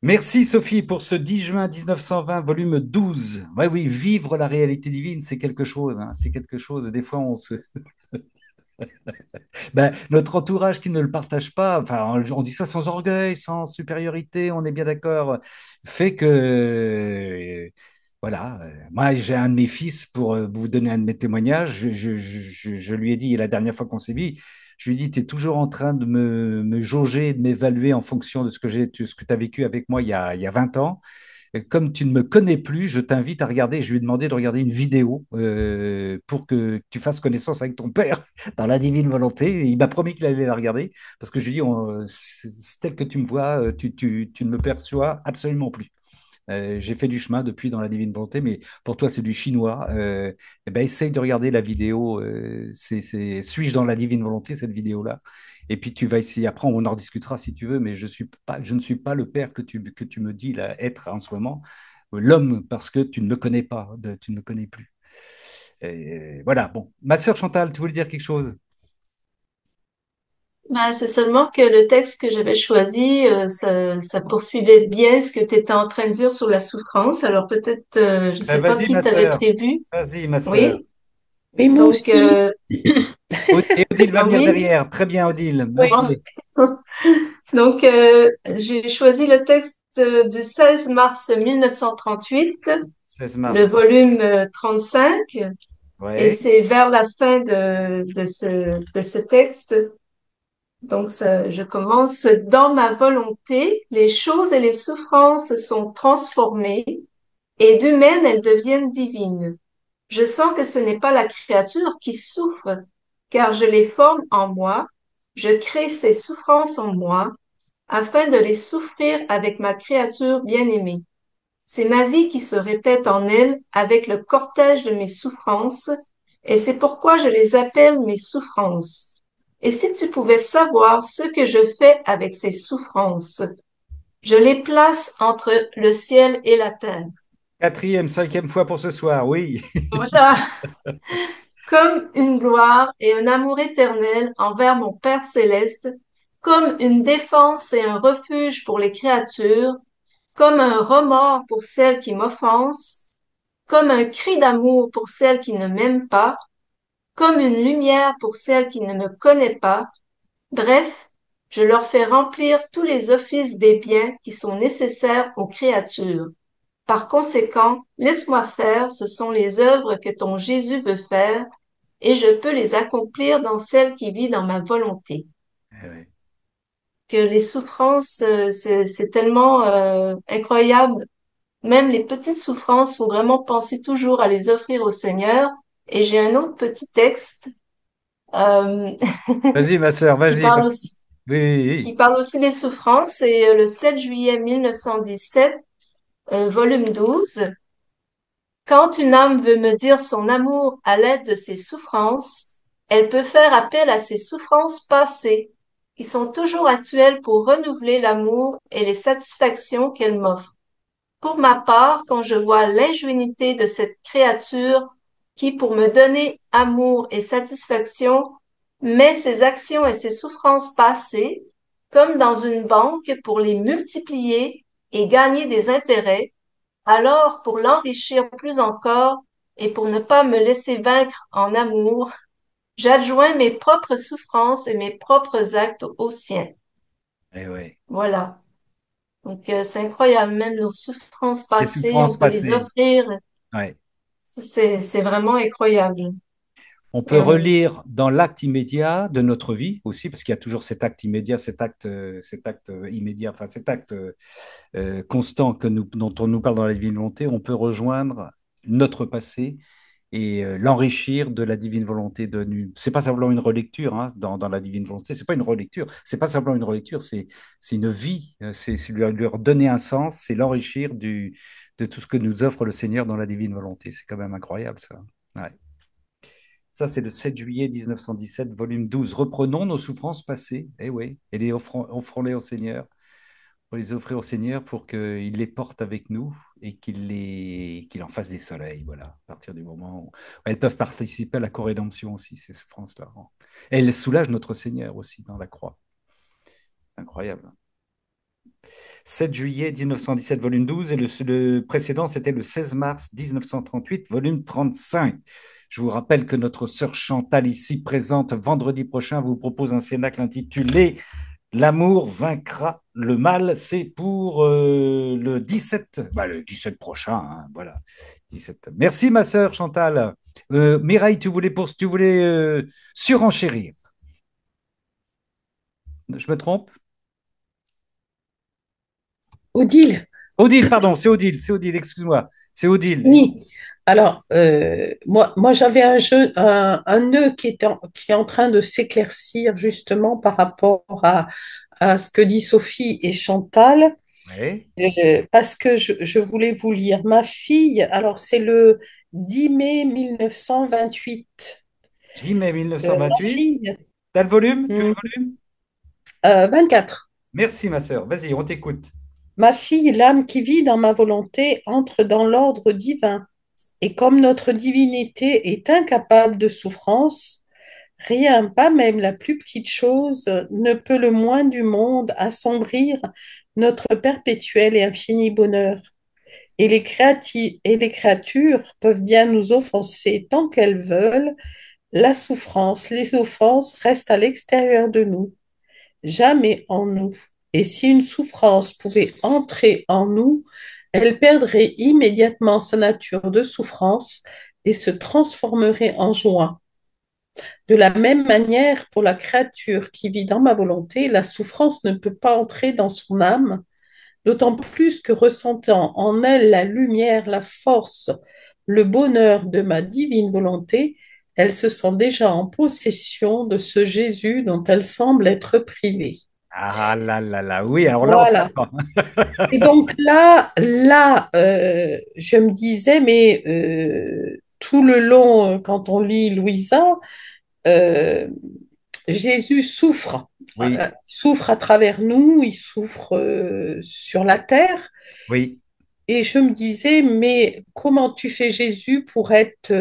Merci Sophie pour ce 10 juin 1920, volume 12. Ouais, oui, vivre la réalité divine, c'est quelque chose, hein, c'est quelque chose. Et des fois, notre entourage qui ne le partage pas, enfin, on dit ça sans orgueil, sans supériorité, on est bien d'accord, fait que, voilà, moi j'ai un de mes fils, pour vous donner un de mes témoignages, je lui ai dit la dernière fois qu'on s'est vu, je lui ai dit, tu es toujours en train de me jauger, de m'évaluer en fonction de ce que ce que tu as vécu avec moi il y a 20 ans. Comme tu ne me connais plus, je t'invite à regarder, je lui ai demandé de regarder une vidéo pour que tu fasses connaissance avec ton père dans la divine volonté. Il m'a promis qu'il allait la regarder parce que je lui ai dit, c'est tel que tu me vois, tu ne me perçois absolument plus. J'ai fait du chemin depuis dans la divine volonté, mais pour toi, c'est du chinois. Eh ben, essaye de regarder la vidéo. Suis-je dans la divine volonté, cette vidéo-là? Et puis tu vas essayer. Après, on en rediscutera si tu veux, mais je ne suis pas le père que tu me dis là, être en ce moment. L'homme, parce que tu ne le connais pas, tu ne le connais plus. Et voilà, bon. Ma sœur Chantal, tu voulais dire quelque chose? Ben, c'est seulement que le texte que j'avais choisi, ça poursuivait bien ce que tu étais en train de dire sur la souffrance. Alors peut-être, je sais pas Vas-y, qui ma t'avait sœur. prévu. Vas-y, ma sœur. Oui. Mais moi Donc, aussi. Et Odile va venir oui. derrière. Très bien, Odile. Oui. Allez. Donc, j'ai choisi le texte du 16 mars 1938, 16 le mars. volume 35, et Ouais. c'est vers la fin de ce texte Donc, je commence dans ma volonté, les choses et les souffrances sont transformées et d'humaines elles deviennent divines. Je sens que ce n'est pas la créature qui souffre, car je les forme en moi, je crée ces souffrances en moi, afin de les souffrir avec ma créature bien-aimée. C'est ma vie qui se répète en elle avec le cortège de mes souffrances, et c'est pourquoi je les appelle mes souffrances. Et si tu pouvais savoir ce que je fais avec ces souffrances, je les place entre le ciel et la terre. Quatrième, cinquième fois pour ce soir, oui. Voilà, comme une gloire et un amour éternel envers mon Père céleste, comme une défense et un refuge pour les créatures, comme un remords pour celles qui m'offensent, comme un cri d'amour pour celles qui ne m'aiment pas, comme une lumière pour celles qui ne me connaissent pas. Bref, je leur fais remplir tous les offices des biens qui sont nécessaires aux créatures. Par conséquent, laisse-moi faire, ce sont les œuvres que ton Jésus veut faire, et je peux les accomplir dans celle qui vit dans ma volonté. Eh oui. Que les souffrances, c'est tellement incroyable. Même les petites souffrances, faut vraiment penser toujours à les offrir au Seigneur. Et j'ai un autre petit texte euh, Vas-y, ma sœur, qui vas-y. parle aussi, Oui, oui, qui oui. parle aussi des souffrances. C'est le 7 juillet 1917, volume 12. Quand une âme veut me dire son amour à l'aide de ses souffrances, elle peut faire appel à ses souffrances passées, qui sont toujours actuelles pour renouveler l'amour et les satisfactions qu'elle m'offre. Pour ma part, quand je vois l'ingénuité de cette créature qui, pour me donner amour et satisfaction, met ses actions et ses souffrances passées comme dans une banque pour les multiplier et gagner des intérêts, alors pour l'enrichir plus encore et pour ne pas me laisser vaincre en amour, j'adjoins mes propres souffrances et mes propres actes aux siens. Eh oui. Voilà. Donc, c'est incroyable. Même nos souffrances Les passées, on souffrances peut les passées. offrir. Ouais. C'est vraiment incroyable. On peut Euh, relire dans l'acte immédiat de notre vie aussi, parce qu'il y a toujours cet acte immédiat, cet acte immédiat, enfin cet acte constant dont on nous parle dans la divine volonté. On peut rejoindre notre passé et l'enrichir de la divine volonté de nous. C'est pas simplement une relecture dans la divine volonté. C'est pas une relecture. C'est pas simplement une relecture. C'est une vie. C'est lui redonner un sens. C'est l'enrichir de tout ce que nous offre le Seigneur dans la divine volonté. C'est quand même incroyable ça. Ouais. Ça, c'est le 7 juillet 1917, volume 12. Reprenons nos souffrances passées, eh oui, et offrons-les au Seigneur, pour les offrir au Seigneur pour qu'il les porte avec nous et qu'il en fasse des soleils, voilà, à partir du moment où elles peuvent participer à la co-rédemption aussi, ces souffrances-là. Et elles soulagent notre Seigneur aussi dans la croix. Incroyable. 7 juillet 1917, volume 12, et le précédent, c'était le 16 mars 1938, volume 35. Je vous rappelle que notre sœur Chantal, ici présente vendredi prochain, vous propose un cénacle intitulé L'amour vaincra le mal. C'est pour le 17, le 17 prochain, hein, voilà. 17. Merci, ma sœur Chantal. Mireille, tu voulais surenchérir. Je me trompe? Odile, Odile, pardon, c'est Odile, excuse-moi. C'est Odile. oui. Alors, moi j'avais un nœud qui est en train de s'éclaircir justement par rapport à ce que dit Sophie et Chantal, Oui. parce que je voulais vous lire. Ma fille, alors c'est le 10 mai 1928. 10 mai Ma 1928. fille, T'as le volume? Tu as hmm, le volume? 24. Merci, ma sœur. Vas-y, on t'écoute. Ma fille, l'âme qui vit dans ma volonté entre dans l'ordre divin. Et comme notre divinité est incapable de souffrance, rien, pas même la plus petite chose, ne peut le moins du monde assombrir notre perpétuel et infini bonheur. Et les créatures peuvent bien nous offenser tant qu'elles veulent. La souffrance, les offenses restent à l'extérieur de nous, jamais en nous. Et si une souffrance pouvait entrer en nous, elle perdrait immédiatement sa nature de souffrance et se transformerait en joie. De la même manière, pour la créature qui vit dans ma volonté, la souffrance ne peut pas entrer dans son âme, d'autant plus que ressentant en elle la lumière, la force, le bonheur de ma divine volonté, elle se sent déjà en possession de ce Jésus dont elle semble être privée. Ah là là là, oui, alors là, on Voilà. t'entend. Et donc là, je me disais, mais tout le long, quand on lit Louisa, euh, Jésus souffre à travers nous, il souffre sur la terre. Oui, Et je me disais, mais comment tu fais Jésus pour être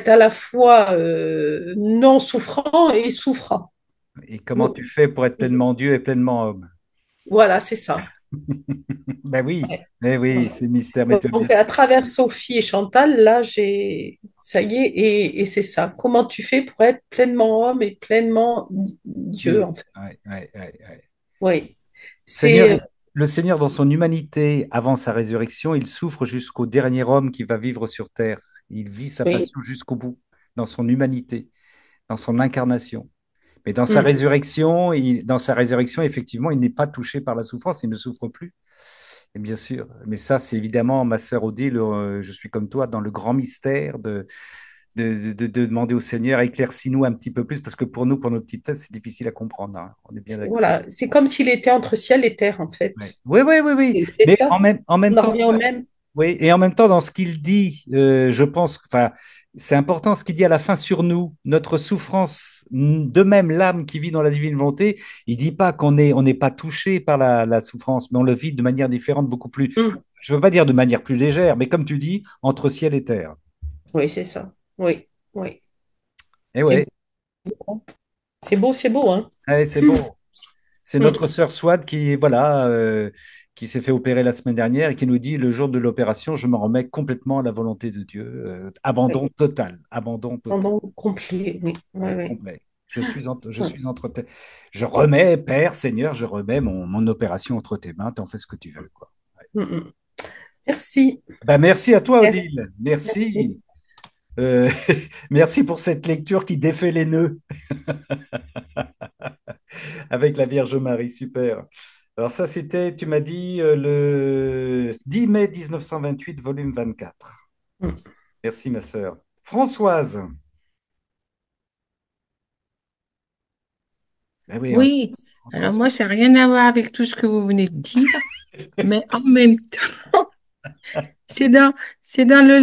à la fois non souffrant et souffrant? et comment Bon, tu fais pour être pleinement Dieu et pleinement homme? voilà, c'est ça. Ben oui, Ouais, mais oui, voilà. c'est mystère, mais tu as bien Donc, à travers Sophie et Chantal, là, ça y est, et c'est ça. Comment tu fais pour être pleinement homme et pleinement Dieu, Dieu. en fait? Ouais, ouais, ouais, ouais. Oui. Seigneur, C'est, le Seigneur, dans son humanité, avant sa résurrection, il souffre jusqu'au dernier homme qui va vivre sur terre. Il vit sa oui. passion jusqu'au bout, dans son humanité, dans son incarnation. Mais Mm. dans sa résurrection, effectivement, il n'est pas touché par la souffrance, il ne souffre plus. Et bien sûr, mais ça, c'est évidemment, ma sœur Odile, je suis comme toi dans le grand mystère de demander au Seigneur, éclaircis-nous un petit peu plus, parce que pour nous, pour nos petites têtes, c'est difficile à comprendre, hein. On est bien d'accord. Voilà. C'est comme s'il était entre ciel et terre, en fait. Ouais. Oui, oui, oui, oui. C'est Mais ça. en même On en temps, revient au même. oui, et en même temps, dans ce qu'il dit, je pense, enfin, c'est important ce qu'il dit à la fin sur nous, notre souffrance, de même l'âme qui vit dans la divine volonté. Il dit pas on n'est pas touché par la souffrance, mais on le vit de manière différente, beaucoup plus, Mm. je veux pas dire de manière plus légère, mais comme tu dis, entre ciel et terre. Oui, c'est ça. Oui, oui. Et C'est ouais, beau. C'est beau, hein? c'est beau. C'est Mm. notre sœur Swad qui, voilà, qui s'est fait opérer la semaine dernière et qui nous dit, le jour de l'opération, je me remets complètement à la volonté de Dieu. Abandon Oui. total, abandon total. Pendant complet, oui. Oui, Ouais, oui. complet. Je Mm. suis entre tes... Je remets, Père, Seigneur, je remets mon opération entre tes mains, t'en fais ce que tu veux, quoi. Ouais. Mm, mm. Merci. Ben, merci à toi, Merci. Odile. Merci. Merci. Euh, merci pour cette lecture qui défait les nœuds avec la Vierge Marie. Super. Alors ça, c'était, tu m'as dit, le 10 mai 1928, volume 24. Mm. Merci, ma sœur. Françoise. Ben oui, Oui, entre alors soi. moi, ça n'a rien à voir avec tout ce que vous venez de dire, mais en même temps, c'est dans, c'est dans le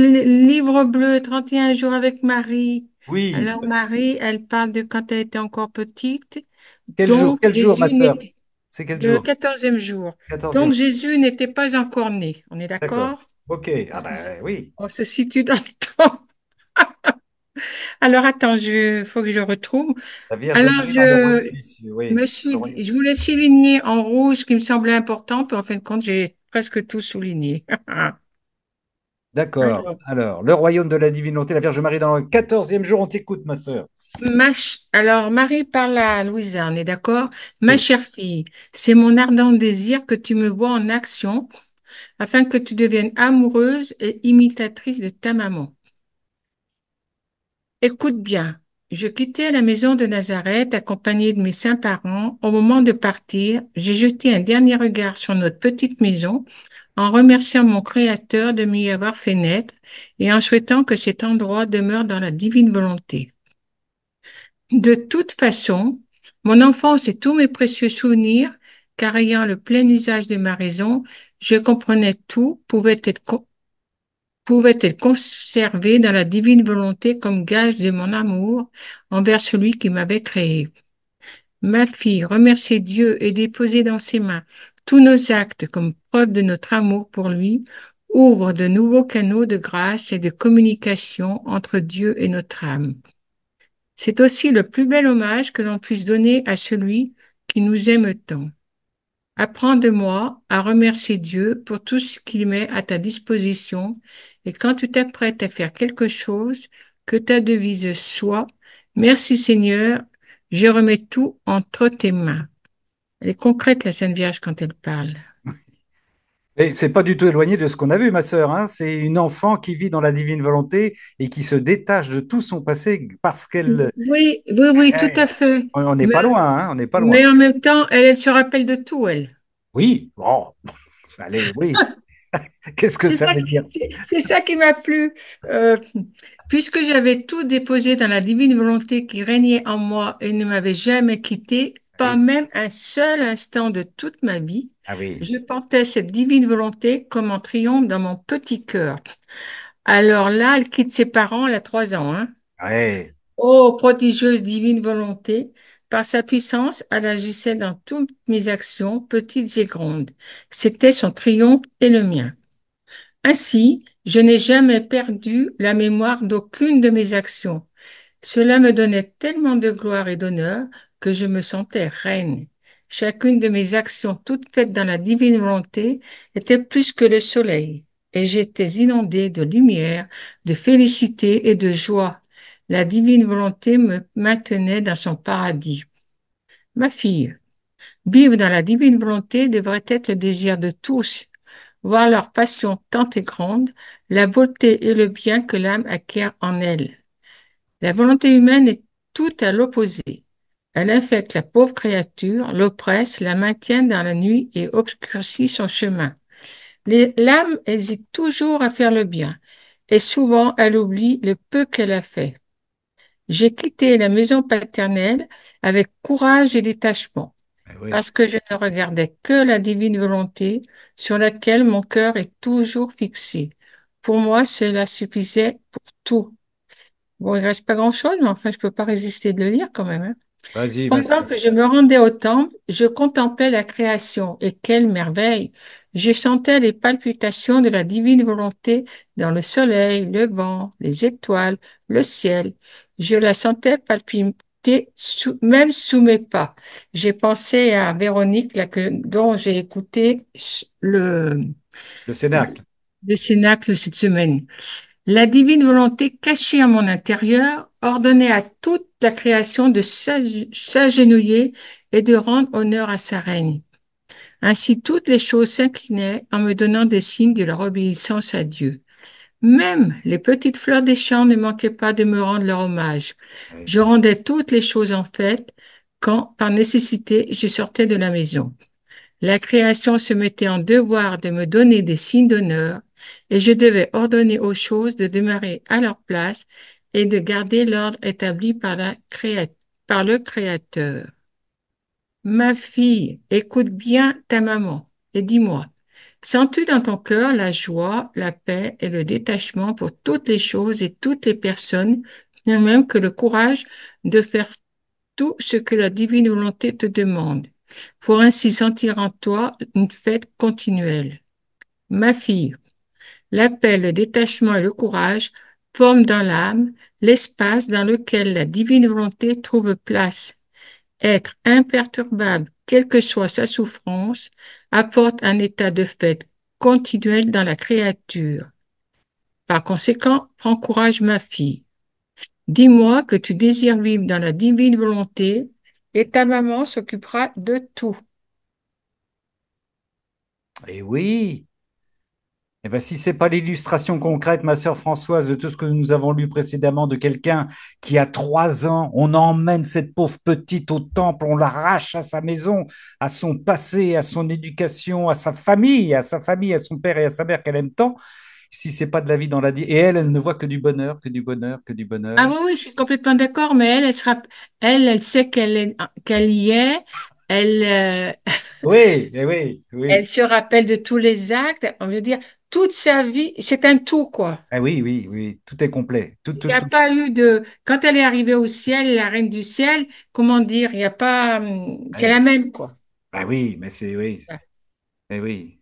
livre bleu 31 jours avec Marie. Oui. Alors Marie, elle parle de quand elle était encore petite, donc Quel jour, ma Jésus sœur? n'était C'est quel le jour? 14e jour. 14e. Donc Jésus n'était pas encore né. On est D'accord. d'accord? OK. On Ah se, ben oui. on se situe dans le temps. Alors attends, faut que je retrouve. La Vierge Alors Marie dans le royaume des cieux. Oui. Le royaume. je voulais souligner en rouge ce qui me semblait important, puis en fin de compte, j'ai presque tout souligné. D'accord. Alors, Alors, le royaume de la divinité, la Vierge Marie dans le 14e jour, on t'écoute, ma sœur. alors, Marie parle à Louisa, on est d'accord? Ma Oui. chère fille, c'est mon ardent désir que tu me vois en action afin que tu deviennes amoureuse et imitatrice de ta maman. Écoute bien, je quittais la maison de Nazareth accompagnée de mes saints parents. Au moment de partir, j'ai jeté un dernier regard sur notre petite maison en remerciant mon Créateur de m'y avoir fait naître et en souhaitant que cet endroit demeure dans la divine volonté. De toute façon, mon enfance et tous mes précieux souvenirs, car ayant le plein usage de ma raison, je comprenais tout, pouvait être conservé dans la divine volonté comme gage de mon amour envers celui qui m'avait créé. Ma fille, remercier Dieu et déposer dans ses mains tous nos actes comme preuve de notre amour pour lui ouvre de nouveaux canaux de grâce et de communication entre Dieu et notre âme. C'est aussi le plus bel hommage que l'on puisse donner à celui qui nous aime tant. Apprends de moi à remercier Dieu pour tout ce qu'il met à ta disposition et quand tu t'apprêtes à faire quelque chose, que ta devise soit Merci Seigneur, je remets tout entre tes mains. Elle est concrète, la Sainte Vierge, quand elle parle. Et c'est pas du tout éloigné de ce qu'on a vu, ma sœur, hein. C'est une enfant qui vit dans la divine volonté et qui se détache de tout son passé parce qu'elle. Oui, oui, oui, tout à fait. On n'est Mais, pas loin, hein, on n'est pas loin. mais en même temps, elle se rappelle de tout, elle. Oui, bon, allez, oui. Qu'est-ce que ça veut dire? C'est ça qui m'a plu. Euh, Puisque j'avais tout déposé dans la divine volonté qui régnait en moi et ne m'avait jamais quitté, pas Oui. même un seul instant de toute ma vie, Ah oui. je portais cette divine volonté comme en triomphe dans mon petit cœur. Alors là, elle quitte ses parents, elle a 3 ans, hein. Ouais. Ô prodigieuse divine volonté, par sa puissance, elle agissait dans toutes mes actions, petites et grandes. C'était son triomphe et le mien. Ainsi, je n'ai jamais perdu la mémoire d'aucune de mes actions. Cela me donnait tellement de gloire et d'honneur que je me sentais reine. Chacune de mes actions, toutes faites dans la divine volonté, était plus que le soleil, et j'étais inondée de lumière, de félicité et de joie. La divine volonté me maintenait dans son paradis. Ma fille, vivre dans la divine volonté devrait être le désir de tous. Voir leur passion tant et grande, la beauté et le bien que l'âme acquiert en elle. La volonté humaine est tout à l'opposé. Elle infecte la pauvre créature, l'oppresse, la maintient dans la nuit et obscurcit son chemin. L'âme hésite toujours à faire le bien, et souvent elle oublie le peu qu'elle a fait. J'ai quitté la maison paternelle avec courage et détachement, Ah oui. parce que je ne regardais que la divine volonté sur laquelle mon cœur est toujours fixé. Pour moi, cela suffisait pour tout. Bon, il reste pas grand-chose, mais enfin, je peux pas résister de le lire quand même, hein. Vas-y, ma Pendant sœur. que je me rendais au temple, je contemplais la création, et quelle merveille! Je sentais les palpitations de la divine volonté dans le soleil, le vent, les étoiles, le ciel. Je la sentais palpiter même sous mes pas. J'ai pensé à Véronique, là, dont j'ai écouté le, Le Cénacle. le Cénacle cette semaine. La divine volonté cachée en mon intérieur ordonnait à toute la création de s'agenouiller et de rendre honneur à sa reine. Ainsi toutes les choses s'inclinaient en me donnant des signes de leur obéissance à Dieu. Même les petites fleurs des champs ne manquaient pas de me rendre leur hommage. Oui. Je rendais toutes les choses en fait quand, par nécessité, je sortais de la maison. La création se mettait en devoir de me donner des signes d'honneur et je devais ordonner aux choses de demeurer à leur place et de garder l'ordre établi par le Créateur. Ma fille, écoute bien ta maman et dis-moi, sens-tu dans ton cœur la joie, la paix et le détachement pour toutes les choses et toutes les personnes, bien même que le courage de faire tout ce que la divine volonté te demande, pour ainsi sentir en toi une fête continuelle. Ma fille, la paix, le détachement et le courage forment dans l'âme l'espace dans lequel la divine volonté trouve place. Être imperturbable, quelle que soit sa souffrance, apporte un état de fête continuel dans la créature. Par conséquent, prends courage, ma fille. Dis-moi que tu désires vivre dans la divine volonté et ta maman s'occupera de tout. Et oui. Eh ben, si c'est pas l'illustration concrète, ma sœur Françoise, de tout ce que nous avons lu précédemment de quelqu'un qui a 3 ans, on emmène cette pauvre petite au temple, on l'arrache à sa maison, à son passé, à son éducation, à sa famille, à son père et à sa mère qu'elle aime tant. Si c'est pas de la vie dans la vie, et elle ne voit que du bonheur, que du bonheur, que du Ah bonheur. oui, oui, je suis complètement d'accord, mais elle sait qu'elle y est, elle, Oui, eh oui, oui. elle se rappelle de tous les actes. On veut dire, toute sa vie, c'est un tout, quoi. Ah oui, oui, oui, tout est complet. Tout, Il tout, n'y a tout. pas eu de. Quand elle est arrivée au ciel, la reine du ciel, comment dire, il n'y a pas. C'est Eh, la même, quoi. ah oui, mais c'est oui, eh oui,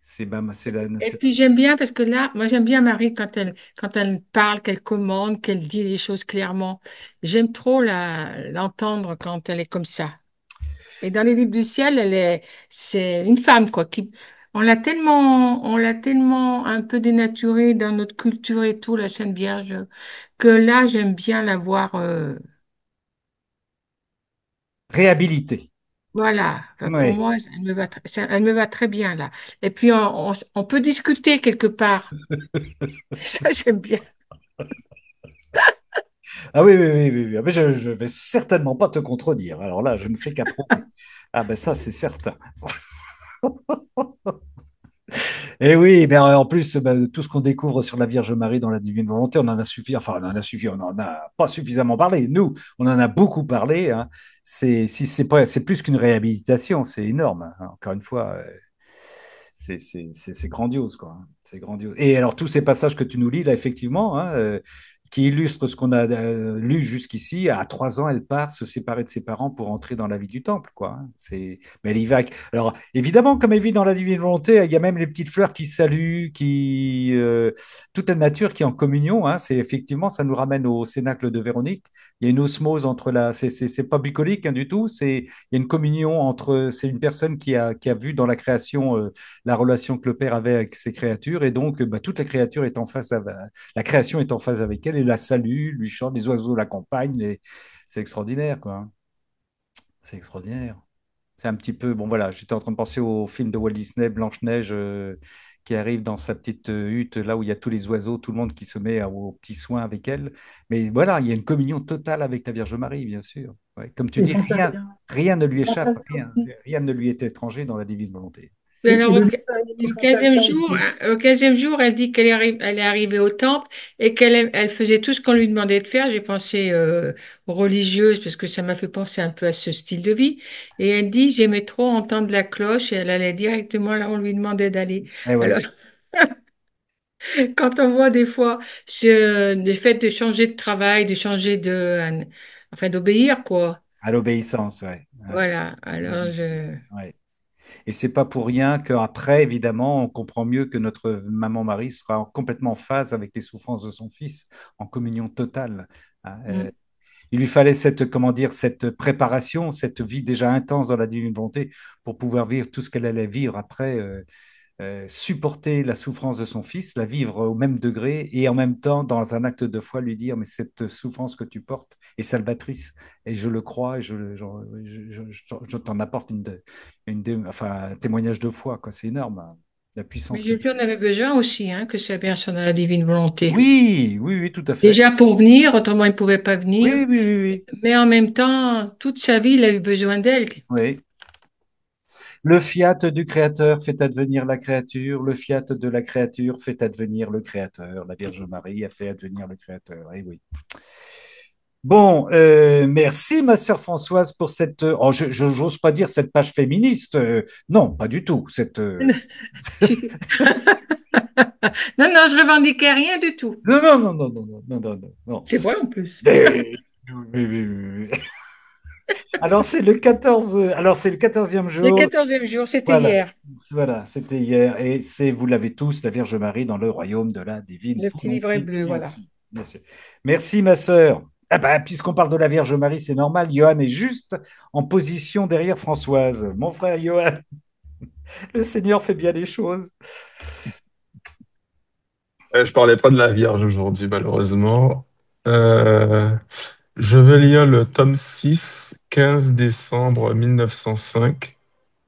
Et puis j'aime bien parce que là, moi j'aime bien Marie quand elle parle, qu'elle commande, qu'elle dit les choses clairement. J'aime trop l'entendre quand elle est comme ça. Et dans les livres du ciel, c'est une femme, quoi, on l'a tellement un peu dénaturée dans notre culture et tout, la Sainte Vierge, que là, j'aime bien la voir. réhabilité. Voilà. Enfin, pour Oui. moi, elle me va très bien là. Et puis, on peut discuter quelque part. Ça, j'aime bien. Ah oui, oui, oui, oui, oui. Ah, mais je vais certainement pas te contredire. Alors là, je ne fais qu'approuver. Ah ben ça, c'est certain. Et oui, mais en plus, ben, tout ce qu'on découvre sur la Vierge Marie dans la Divine Volonté, on en a suffi, enfin, on en a suffi, on n'en a pas suffisamment parlé. Nous, on en a beaucoup parlé, hein. Si c'est pas, c'est plus qu'une réhabilitation, c'est énorme, hein. Encore une fois, c'est grandiose, quoi, hein. C'est grandiose. Et alors, tous ces passages que tu nous lis, là, effectivement, hein, qui illustrent ce qu'on a lu jusqu'ici, à 3 ans, elle part se séparer de ses parents pour entrer dans la vie du temple, quoi, hein. Mais elle y va. Alors, évidemment, comme elle vit dans la divine volonté, il y a même les petites fleurs qui saluent, toute la nature qui est en communion, hein. C'est effectivement, ça nous ramène au Cénacle de Véronique. Il y a une osmose entre c'est pas bucolique, hein, du tout. Il y a une communion entre, c'est une personne qui a vu dans la création, la relation que le Père avait avec ses créatures, et donc bah, toute la créature est en face, la création est en phase avec elle, et la salue, lui chante, les oiseaux l'accompagnent, c'est extraordinaire, quoi, hein. C'est extraordinaire. C'est un petit peu, bon voilà, j'étais en train de penser au film de Walt Disney, Blanche-Neige, qui arrive dans sa petite hutte, là où il y a tous les oiseaux, tout le monde qui se met aux petits soins avec elle. Mais voilà, il y a une communion totale avec la Vierge Marie, bien sûr. Ouais, comme tu dis, rien ne lui échappe, rien ne lui est étranger dans la divine volonté. Mais alors, au 15e jour, elle dit elle est arrivée au temple et elle faisait tout ce qu'on lui demandait de faire. J'ai pensé aux religieuses parce que ça m'a fait penser un peu à ce style de vie. Et elle dit, j'aimais trop entendre la cloche et elle allait directement là où on lui demandait d'aller. Eh Alors, ouais, quand on voit des fois le fait de changer de travail, de changer enfin, d'obéir, quoi. à l'obéissance, ouais. Ouais. Voilà. Alors, Ouais. Et c'est pas pour rien qu'après, évidemment, on comprend mieux que notre maman Marie sera complètement en phase avec les souffrances de son fils, en communion totale, hein. mm. Il lui fallait cette, comment dire, cette préparation, cette vie déjà intense dans la divine volonté pour pouvoir vivre tout ce qu'elle allait vivre après, supporter la souffrance de son fils, la vivre au même degré et en même temps, dans un acte de foi, lui dire, mais cette souffrance que tu portes est salvatrice et je le crois et je t'en apporte enfin, un témoignage de foi, quoi. C'est énorme, hein, la Mais puissance que tu... Jésus en avait besoin aussi, hein, que sa personne a la divine volonté. Oui, oui, oui, tout à fait. Déjà pour venir, autrement il ne pouvait pas venir, Oui, oui, oui, mais en même temps, toute sa vie, il a eu besoin d'elle. oui. Oui. Le fiat du créateur fait advenir la créature, le fiat de la créature fait advenir le créateur. La Vierge Marie a fait advenir le créateur. Eh oui. Bon, merci ma sœur Françoise pour cette, oh, j'ose pas dire cette page féministe, non, pas du tout. Non, non, je revendiquais rien du tout. Non, non, non, non, non, non, non, non, non, non. C'est vrai en plus. Mais- oui, oui, oui, oui. Alors c'est le 14e Le jour. 14e jour, c'était Voilà, hier, voilà, c'était hier. Et c'est, vous l'avez tous, la Vierge Marie dans le royaume de la divine le petit livret volonté, bleu, bien voilà. sûr, bien sûr. Merci, ma sœur. Ah bah, puisqu'on parle de la Vierge Marie, c'est normal. Johan est juste en position derrière Françoise. Mon frère Johan, le Seigneur fait bien les choses. Je parlais pas de la Vierge aujourd'hui, malheureusement. Euh, je vais lire le tome 6, 15 décembre 1905.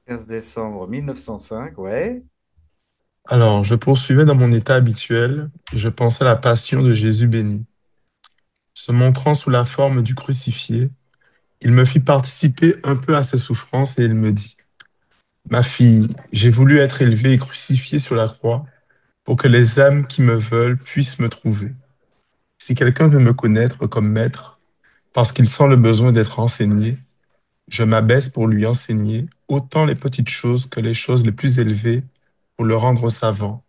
15 décembre 1905, ouais. Alors, je poursuivais dans mon état habituel et je pensais à la passion de Jésus béni. Se montrant sous la forme du crucifié, il me fit participer un peu à ses souffrances et il me dit, Ma fille, j'ai voulu être élevé et crucifié sur la croix pour que les âmes qui me veulent puissent me trouver. Si quelqu'un veut me connaître comme maître, parce qu'il sent le besoin d'être enseigné, je m'abaisse pour lui enseigner autant les petites choses que les choses les plus élevées pour le rendre savant.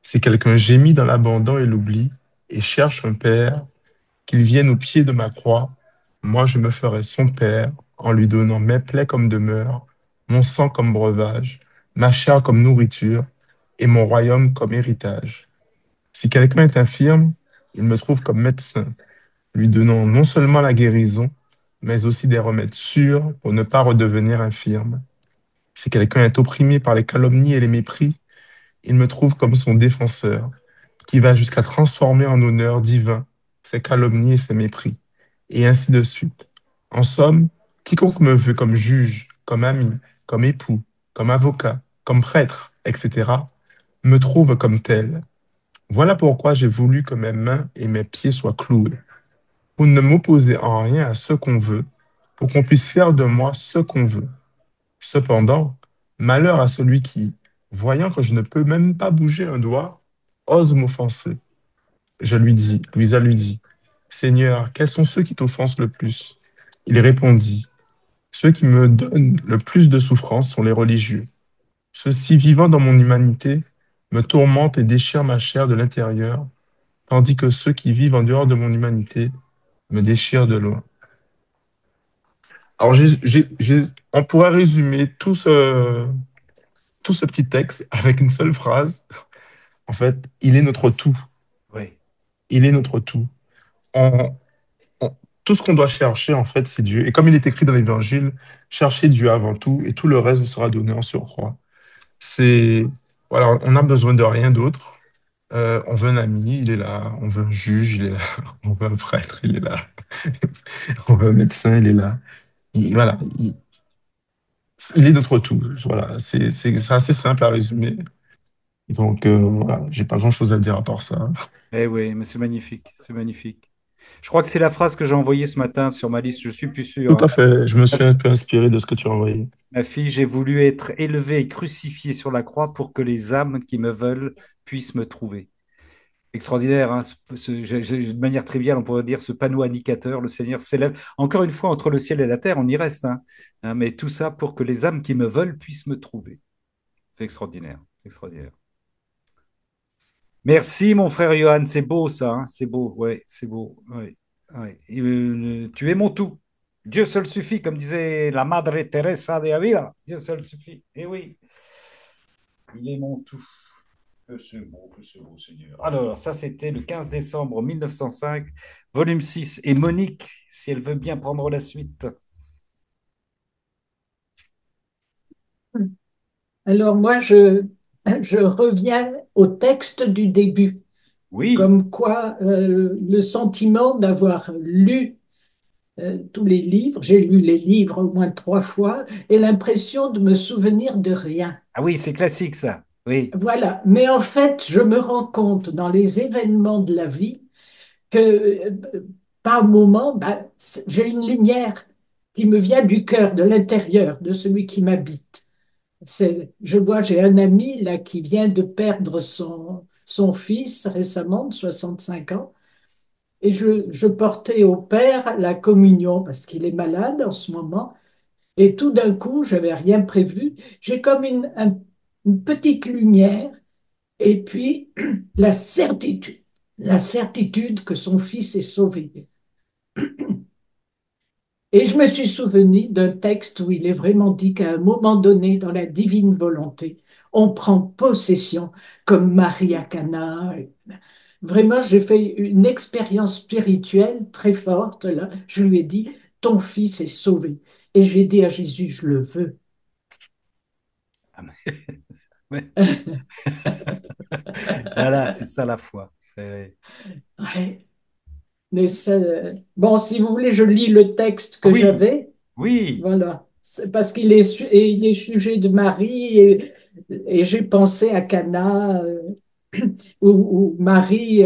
Si quelqu'un gémit dans l'abandon et l'oubli et cherche un père, qu'il vienne au pied de ma croix, moi je me ferai son père en lui donnant mes plaies comme demeure, mon sang comme breuvage, ma chair comme nourriture et mon royaume comme héritage. Si quelqu'un est infirme, il me trouve comme médecin, lui donnant non seulement la guérison, mais aussi des remèdes sûrs pour ne pas redevenir infirme. Si quelqu'un est opprimé par les calomnies et les mépris, il me trouve comme son défenseur, qui va jusqu'à transformer en honneur divin ses calomnies et ses mépris, et ainsi de suite. En somme, quiconque me veut comme juge, comme ami, comme époux, comme avocat, comme prêtre, etc., me trouve comme tel. Voilà pourquoi j'ai voulu que mes mains et mes pieds soient cloués, pour ne m'opposer en rien à ce qu'on veut, pour qu'on puisse faire de moi ce qu'on veut. Cependant, malheur à celui qui, voyant que je ne peux même pas bouger un doigt, ose m'offenser. Je lui dis, Louisa lui dit, Seigneur, quels sont ceux qui t'offensent le plus? Il répondit, ceux qui me donnent le plus de souffrance sont les religieux. Ceux-ci, vivant dans mon humanité, me tourmentent et déchirent ma chair de l'intérieur, tandis que ceux qui vivent en dehors de mon humanité me déchirent de loin. Alors, on pourrait résumer tout ce petit texte avec une seule phrase. En fait, il est notre tout. Oui. Il est notre tout. On- on- tout ce qu'on doit chercher, en fait, c'est Dieu. Et comme il est écrit dans l'Évangile, cherchez Dieu avant tout et tout le reste vous sera donné en surcroît. C'est, voilà, on n'a besoin de rien d'autre. On veut un ami, il est là. On veut un juge, il est là. On veut un prêtre, il est là. On veut un médecin, il est là. Voilà, il est notre tout. Voilà, c'est assez simple à résumer. Donc, voilà, j'ai pas grand-chose à dire à part ça. Eh oui, mais c'est magnifique, c'est magnifique. Je crois que c'est la phrase que j'ai envoyée ce matin sur ma liste, je suis plus sûr, Tout hein. à fait. Je me suis un peu inspiré de ce que tu as envoyé. Ma fille, j'ai voulu être élevé et crucifié sur la croix pour que les âmes qui me veulent puissent me trouver. Extraordinaire, hein, de manière triviale, on pourrait dire ce panneau indicateur, le Seigneur s'élève. Encore une fois, entre le ciel et la terre, on y reste, hein. Mais tout ça pour que les âmes qui me veulent puissent me trouver. C'est extraordinaire, extraordinaire. Merci, mon frère Johan, c'est beau ça, hein, c'est beau, ouais, c'est beau, ouais, ouais. Et, tu es mon tout. Dieu seul suffit, comme disait la Madre Teresa de Ávila. Dieu seul suffit. Et oui, il est mon tout. Que c'est beau, Seigneur. Alors, ça, c'était le 15 décembre 1905, volume 6. Et Monique, si elle veut bien prendre la suite. Alors moi, je reviens au texte du début, Oui, comme quoi le sentiment d'avoir lu tous les livres, j'ai lu les livres au moins 3 fois, et l'impression de me souvenir de rien. ah oui, c'est classique ça. Oui, Voilà, mais en fait, je me rends compte dans les événements de la vie que par moment, ben, j'ai une lumière qui me vient du cœur, de l'intérieur, de celui qui m'habite. Je vois, j'ai un ami là qui vient de perdre son fils récemment, de 65 ans, et je portais au père la communion parce qu'il est malade en ce moment. Et tout d'un coup, je n'avais rien prévu, j'ai comme une petite lumière, et puis la certitude que son fils est sauvé. Et je me suis souvenu d'un texte où il est vraiment dit qu'à un moment donné, dans la divine volonté, on prend possession, comme Marie à Cana. Vraiment, j'ai fait une expérience spirituelle très forte là. Je lui ai dit, ton fils est sauvé. Et j'ai dit à Jésus, je le veux. ouais. Voilà, c'est ça la foi. Ouais. Ouais. Mais bon, si vous voulez, je lis le texte Ah que oui, j'avais. oui. Voilà. Parce il est sujet de Marie et j'ai pensé à Cana où Marie,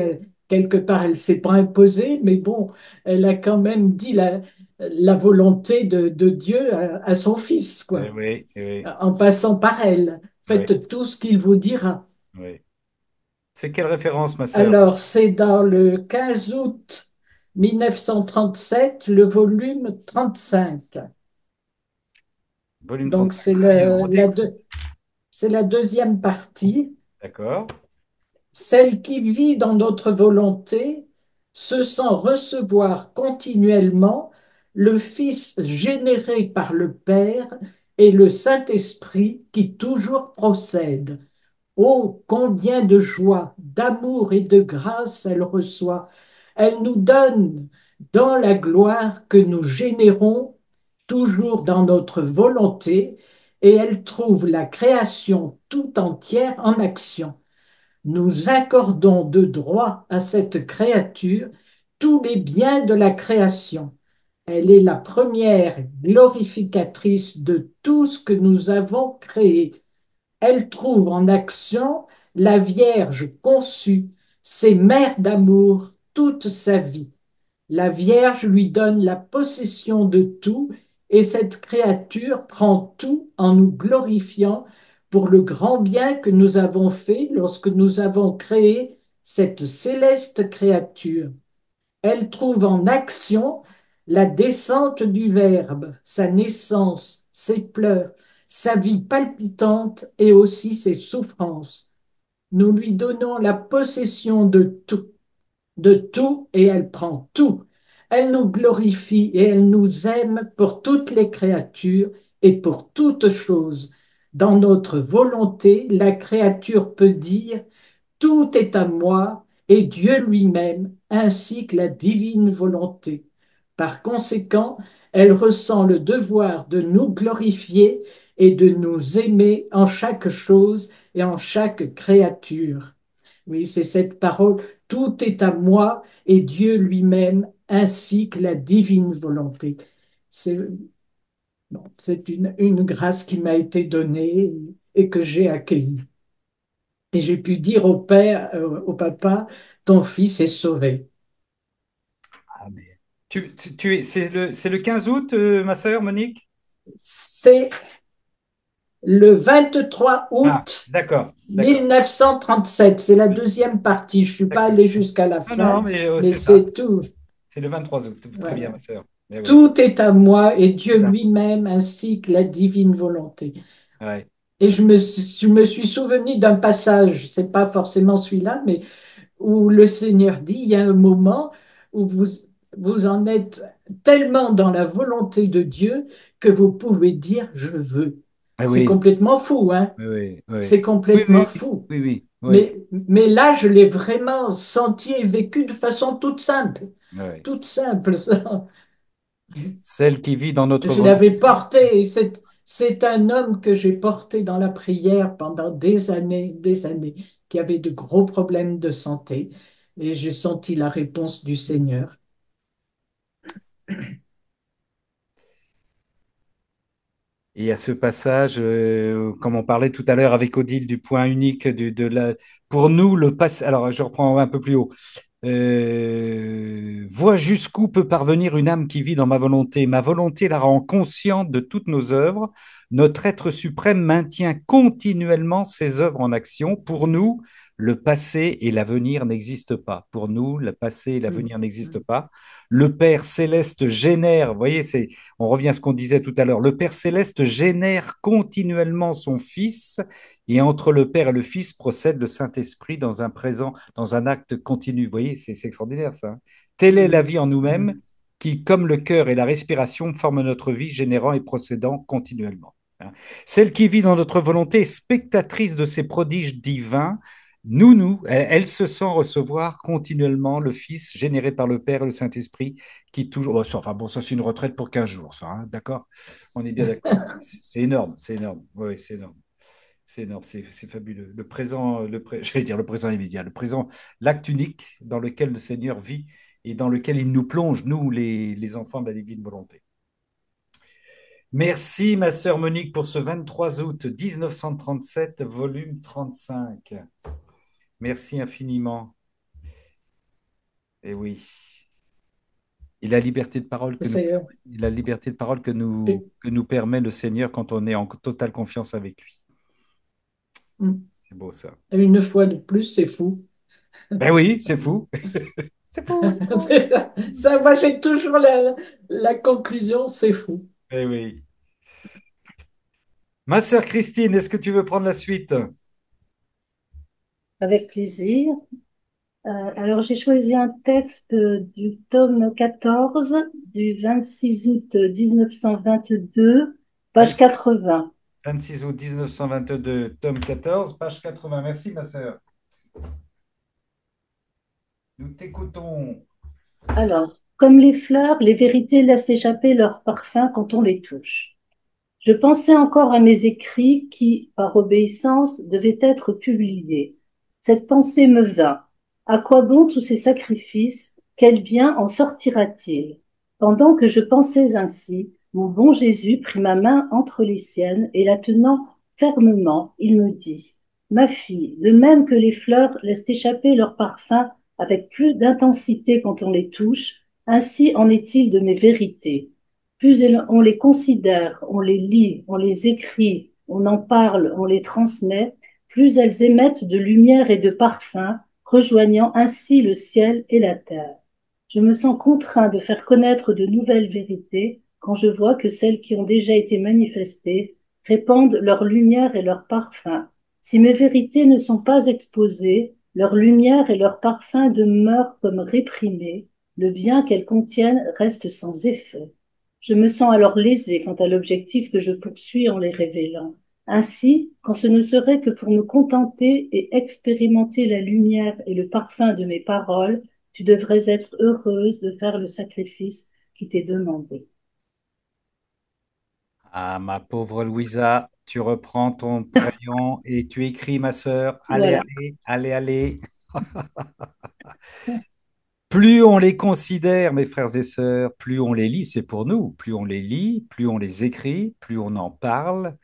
quelque part, elle ne s'est pas imposée, mais bon, elle a quand même dit la volonté de Dieu à son fils, quoi, Oui, oui, en passant par elle. oui, Faites tout ce qu'il vous dira. oui. C'est quelle référence, ma sœur? Alors, c'est dans le 15 août 1937, le volume 35. Volume Donc, 35. Très bien, on t'écoute. c'est la deuxième partie. D'accord. Celle qui vit dans notre volonté se sent recevoir continuellement le Fils généré par le Père et le Saint-Esprit qui toujours procède. Oh, combien de joie, d'amour et de grâce elle reçoit. Elle nous donne dans la gloire que nous générons toujours dans notre volonté et elle trouve la création tout entière en action. Nous accordons de droit à cette créature tous les biens de la création. Elle est la première glorificatrice de tout ce que nous avons créé. Elle trouve en action la Vierge conçue, c'est mère d'amour toute sa vie. La Vierge lui donne la possession de tout et cette créature prend tout en nous glorifiant pour le grand bien que nous avons fait lorsque nous avons créé cette céleste créature. Elle trouve en action la descente du Verbe, sa naissance, ses pleurs, sa vie palpitante et aussi ses souffrances. Nous lui donnons la possession de tout et elle prend tout. Elle nous glorifie et elle nous aime pour toutes les créatures et pour toutes choses. Dans notre volonté, la créature peut dire tout est à moi et Dieu lui-même, ainsi que la divine volonté. Par conséquent, elle ressent le devoir de nous glorifier et de nous aimer en chaque chose et en chaque créature. Oui, c'est cette parole, tout est à moi et Dieu lui-même, ainsi que la divine volonté. C'est bon, c'est une grâce qui m'a été donnée et que j'ai accueillie. Et j'ai pu dire au père, au papa, ton fils est sauvé. Ah, mais c'est le 15 août, ma sœur Monique? C'est le 23 Ah, août d'accord, d'accord, 1937. C'est la deuxième partie. Je ne suis pas d'accord. allé jusqu'à la Non, non, fin, mais mais c'est ça. c'est tout. C'est le 23 août. Très bien, Voilà. ma sœur. Mais ouais, Tout est à moi et Dieu c'est ça. lui-même ainsi que la divine volonté. Ouais. Et je me suis souvenu d'un passage, c'est pas forcément celui-là, mais où le Seigneur dit, il y a un moment où vous en êtes tellement dans la volonté de Dieu que vous pouvez dire, je veux. Ah C'est oui, complètement fou, hein? oui, oui, oui. C'est Oui, complètement oui, fou. oui, oui, oui, Mais là, je l'ai vraiment senti et vécu de façon toute simple. oui. Toute simple, ça. Celle qui vit dans notre Je l'avais volonté. porté. Et c'est un homme que j'ai porté dans la prière pendant des années, qui avait de gros problèmes de santé. Et j'ai senti la réponse du Seigneur. Et à ce passage, comme on parlait tout à l'heure avec Odile du point unique pour nous, le passé. Alors, je reprends un peu plus haut. Vois jusqu'où peut parvenir une âme qui vit dans ma volonté. Ma volonté la rend consciente de toutes nos œuvres. Notre être suprême maintient continuellement ses œuvres en action. Pour nous, le passé et l'avenir n'existent pas. Pour nous, le passé et l'avenir n'existent pas. Le Père céleste génère, vous voyez, on revient à ce qu'on disait tout à l'heure, le Père céleste génère continuellement son Fils et entre le Père et le Fils procède le Saint-Esprit dans un présent, dans un acte continu. Vous voyez, c'est extraordinaire ça, hein. Telle est la vie en nous-mêmes qui, comme le cœur et la respiration, forme notre vie, générant et procédant continuellement, hein. Celle qui vit dans notre volonté est spectatrice de ces prodiges divins. Elle se sent recevoir continuellement le Fils généré par le Père et le Saint-Esprit qui toujours. Enfin bon, ça c'est une retraite pour 15 jours, ça, hein, d'accord? On est bien d'accord. C'est énorme, c'est énorme. Oui, c'est énorme. C'est énorme, c'est fabuleux. J'allais dire le présent immédiat, le présent, l'acte unique dans lequel le Seigneur vit et dans lequel il nous plonge, nous, les enfants de la divine volonté. Merci, ma sœur Monique, pour ce 23 août 1937, volume 35. Merci infiniment. Et oui. Et la liberté de parole C'est, la liberté de parole que nous permet le Seigneur quand on est en totale confiance avec lui. C'est beau ça. une fois de plus, c'est fou. Ben oui, c'est fou. C'est fou, c'est fou. Ça, moi, j'ai toujours la conclusion, c'est fou. Eh oui. Ma sœur Christine, est-ce que tu veux prendre la suite? Avec plaisir. Alors, j'ai choisi un texte du tome 14 du 26 août 1922, page 80. 26 août 1922, tome 14, page 80. Merci, ma sœur. Nous t'écoutons. Alors, comme les fleurs, les vérités laissent échapper leur parfum quand on les touche. Je pensais encore à mes écrits qui, par obéissance, devaient être publiés. Cette pensée me vint. À quoi bon tous ces sacrifices? Quel bien en sortira-t-il? Pendant que je pensais ainsi, mon bon Jésus prit ma main entre les siennes et la tenant fermement, il me dit, Ma fille, de même que les fleurs laissent échapper leur parfum avec plus d'intensité quand on les touche, ainsi en est-il de mes vérités. Plus on les considère, on les lit, on les écrit, on en parle, on les transmet, plus elles émettent de lumière et de parfum, rejoignant ainsi le ciel et la terre. Je me sens contraint de faire connaître de nouvelles vérités quand je vois que celles qui ont déjà été manifestées répandent leur lumière et leur parfum. Si mes vérités ne sont pas exposées, leur lumière et leur parfum demeurent comme réprimés, le bien qu'elles contiennent reste sans effet. Je me sens alors lésé quant à l'objectif que je poursuis en les révélant. Ainsi, quand ce ne serait que pour me contenter et expérimenter la lumière et le parfum de mes paroles, tu devrais être heureuse de faire le sacrifice qui t'est demandé. Ah, ma pauvre Louisa, tu reprends ton crayon et tu écris, ma sœur. Allez, Voilà. allez, allez, allez. Plus on les considère, mes frères et sœurs, plus on les lit, c'est pour nous. Plus on les lit, plus on les écrit, plus on en parle,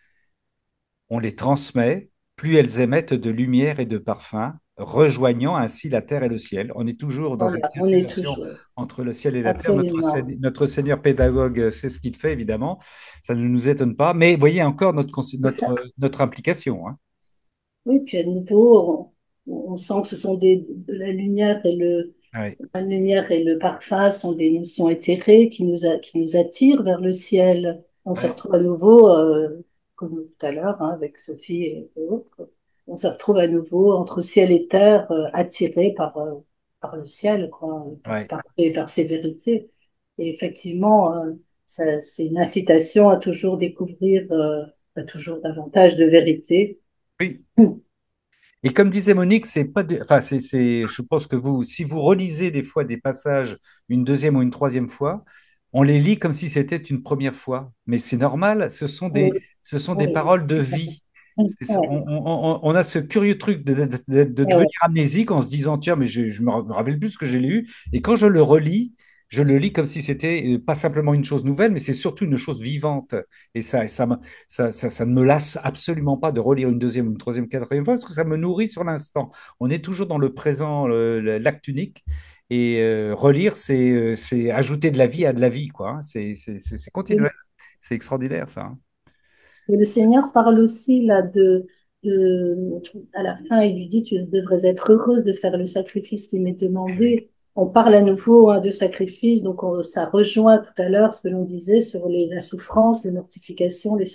on les transmet, plus elles émettent de lumière et de parfum, rejoignant ainsi la terre et le ciel. On est toujours dans une Voilà, on est circulation toujours, entre le ciel et la terre. absolument. Notre Seigneur pédagogue c'est ce qu'il fait, évidemment. Ça ne nous étonne pas. Mais voyez encore C'est ça. notre implication, hein. Oui, puis à nouveau, on sent que ce sont la lumière et Ouais, la lumière et le parfum sont des notions éthérées qui nous attirent vers le ciel. On se ouais, retrouve à nouveau, comme tout à l'heure, hein, avec Sophie et autres, on se retrouve à nouveau entre ciel et terre, attirés par le ciel, quoi, ouais. par ces vérités. Et effectivement, c'est une incitation à toujours découvrir, à toujours davantage de vérités. Oui. Et comme disait Monique, c'est pas enfin, je pense que vous, si vous relisez des fois des passages une deuxième ou une troisième fois, on les lit comme si c'était une première fois. Mais c'est normal, Oui, ce sont des oui, paroles de vie. ouais, On a ce curieux truc de ouais, devenir amnésique en se disant, tiens, mais je me rappelle plus ce que j'ai lu. Et quand je le relis, je le lis comme si c'était pas simplement une chose nouvelle, mais c'est surtout une chose vivante. Et ça ne me lasse absolument pas de relire une deuxième, une troisième, quatrième fois, parce que ça me nourrit sur l'instant. On est toujours dans le présent, l'acte unique. Et relire, c'est ajouter de la vie à de la vie, quoi, hein. C'est ouais. continuel. C'est extraordinaire, ça, hein. Et le Seigneur parle aussi là à la fin, il lui dit, tu devrais être heureuse de faire le sacrifice qui m'est Eh oui, demandé. On parle à nouveau, hein, de sacrifice, donc ça rejoint tout à l'heure ce que l'on disait sur la souffrance, les mortifications, les